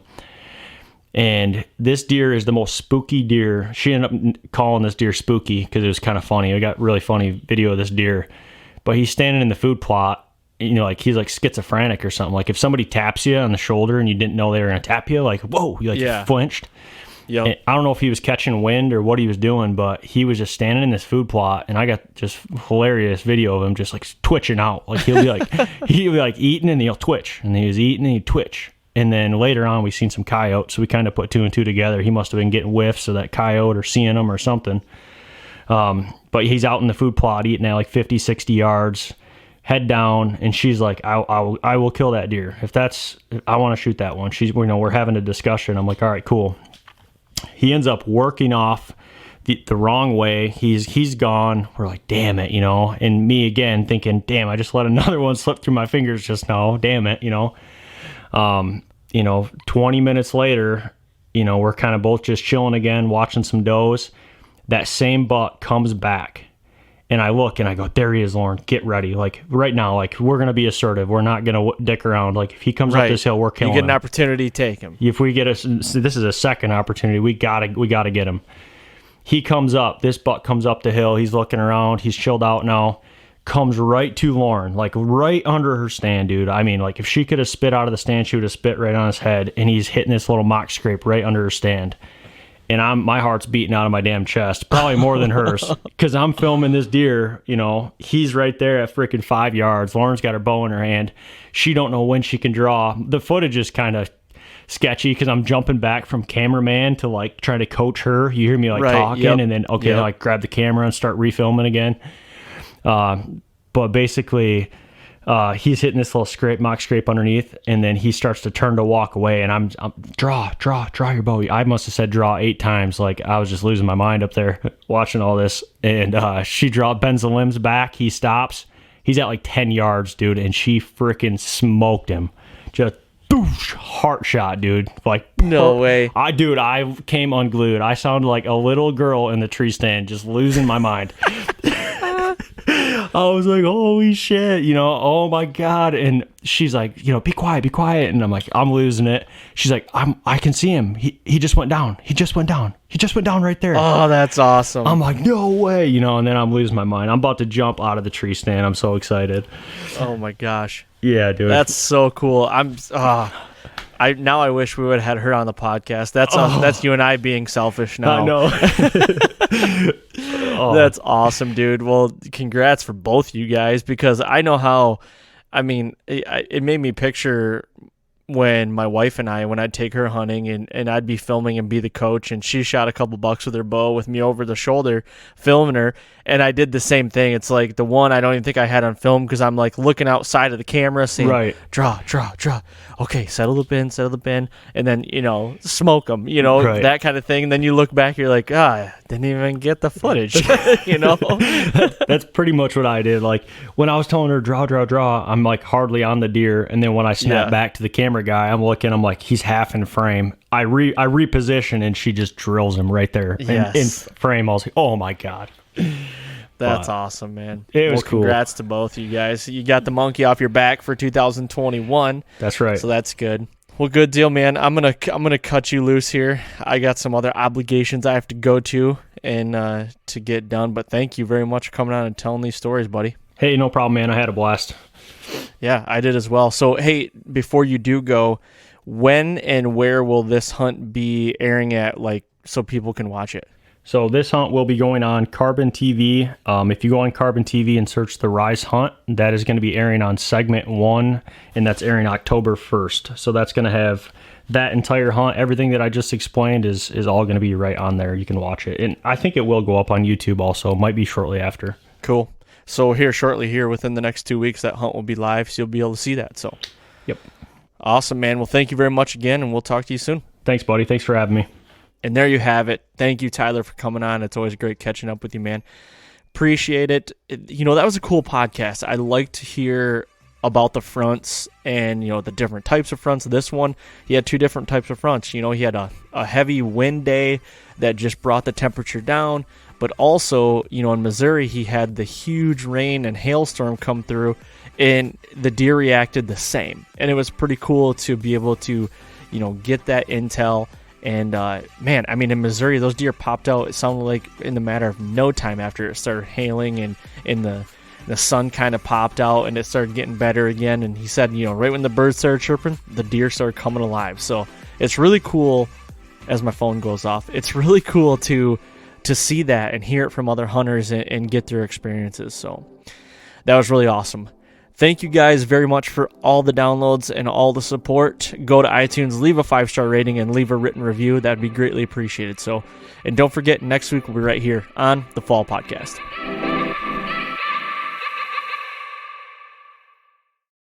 And this deer is the most spooky deer. She ended up calling this deer spooky because it was kind of funny. I got really funny video of this deer. But he's standing in the food plot, like he's like schizophrenic or something. Like if somebody taps you on the shoulder and you didn't know they were going to tap you, like, whoa, you flinched. Yep. I don't know if he was catching wind or what he was doing, but he was just standing in this food plot, and I got just hilarious video of him just like twitching out. Like he'll be like eating and he'll twitch, and he was eating and he'd twitch. And then later on, we seen some coyotes, so we kind of put 2 and 2 together. He must have been getting whiffs of that coyote or seeing them or something. But he's out in the food plot eating at like 50, 60 yards, head down, and she's like, I will kill that deer. I want to shoot that one. We're having a discussion. I'm like, all right, cool. He ends up working off the wrong way. He's gone. We're like, damn it, and me again thinking, damn, I just let another one slip through my fingers just now. Damn it, 20 minutes later, we're kind of both just chilling again, watching some does. That same buck comes back, and I look and I go, there he is, Lauren, get ready. Like right now, like we're going to be assertive. We're not going to dick around. Like if he comes up this hill, we're killing him. You get an opportunity, take him. If we get this is a second opportunity. We gotta get him. He comes up, this buck comes up the hill. He's looking around. He's chilled out now. comes right to Lauren, like right under her stand, dude. I mean, like if she could have spit out of the stand, she would have spit right on his head, and he's hitting this little mock scrape right under her stand. And my heart's beating out of my damn chest, probably more than hers, because I'm filming this deer, you know, he's right there at freaking 5 yards. Lauren's got her bow in her hand. She don't know when she can draw. The footage is kind of sketchy because I'm jumping back from cameraman to like trying to coach her. You hear me like talking and then like grab the camera and start refilming again. But basically, he's hitting this little mock scrape underneath, and then he starts to turn to walk away, and I'm draw your bow. I must have said draw 8 times. Like I was just losing my mind up there watching all this. And she bends the limbs back. He stops. He's at like 10 yards, dude, and she freaking smoked him. Just boosh, heart shot, dude. Like no way. I came unglued. I sounded like a little girl in the tree stand, just losing my mind. I was like, holy shit, you know, oh my God. And she's like, you know, be quiet. And I'm like, I'm losing it. She's like, I can see him. He just went down. He just went down right there. Oh, that's awesome. I'm like, no way, you know, and then I'm losing my mind. I'm about to jump out of the tree stand. I'm so excited. Oh my gosh. Yeah, dude. That's so cool. I wish we would have had her on the podcast. That's you and I being selfish now. I know. That's awesome, dude. Well, congrats for both you guys, because I know how, I mean, it made me picture when my wife and when I'd take her hunting and I'd be filming and be the coach, and she shot a couple bucks with her bow with me over the shoulder filming her, and I did the same thing. It's like the one I don't even think I had on film because I'm like looking outside of the camera saying, right, draw. Okay, settle the bin, and then, you know, smoke them, you know, right, that kind of thing. And then you look back, you're like, didn't even get the footage, you know? That's pretty much what I did. Like when I was telling her draw, I'm like hardly on the deer. And then when I snap back to the camera guy, I'm like, he's half in frame. I reposition and she just drills him right there in frame. I was like, oh my God. That's awesome, man. It was cool. Congrats to both you guys. You got the monkey off your back for 2021. That's right. So that's good. Well, good deal, man. I'm gonna cut you loose here. I got some other obligations I have to go to and to get done. But thank you very much for coming on and telling these stories, buddy. Hey, no problem, man. I had a blast. Yeah, I did as well. So, hey, before you do go, when and where will this hunt be airing at, like, so people can watch it? So this hunt will be going on Carbon TV. If you go on Carbon TV and search the Rise Hunt, that is going to be airing on segment 1, and that's airing October 1st. So that's going to have that entire hunt. Everything that I just explained is all going to be right on there. You can watch it. And I think it will go up on YouTube also. Might be shortly after. Cool. So shortly within the next 2 weeks, that hunt will be live, so you'll be able to see that. So, yep. Awesome, man. Well, thank you very much again, and we'll talk to you soon. Thanks, buddy. Thanks for having me. And there you have it. Thank you, Tyler, for coming on. It's always great catching up with you, man. Appreciate it. You know, that was a cool podcast. I like to hear about the fronts and, you know, the different types of fronts. This one, he had 2 different types of fronts. You know, he had a heavy wind day that just brought the temperature down. But also, you know, in Missouri, he had the huge rain and hailstorm come through, and the deer reacted the same. And it was pretty cool to be able to, you know, get that intel. And, man, I mean, in Missouri, those deer popped out, it sounded like in the matter of no time after it started hailing, and the sun kind of popped out, and it started getting better again. And he said, you know, right when the birds started chirping, the deer started coming alive. So it's really cool, as my phone goes off, it's really cool to see that and hear it from other hunters and get their experiences. So that was really awesome. Thank you guys very much for all the downloads and all the support. Go to iTunes, leave a 5-star rating, and leave a written review. That would be greatly appreciated. So, and don't forget, next week we'll be right here on the Fall Podcast.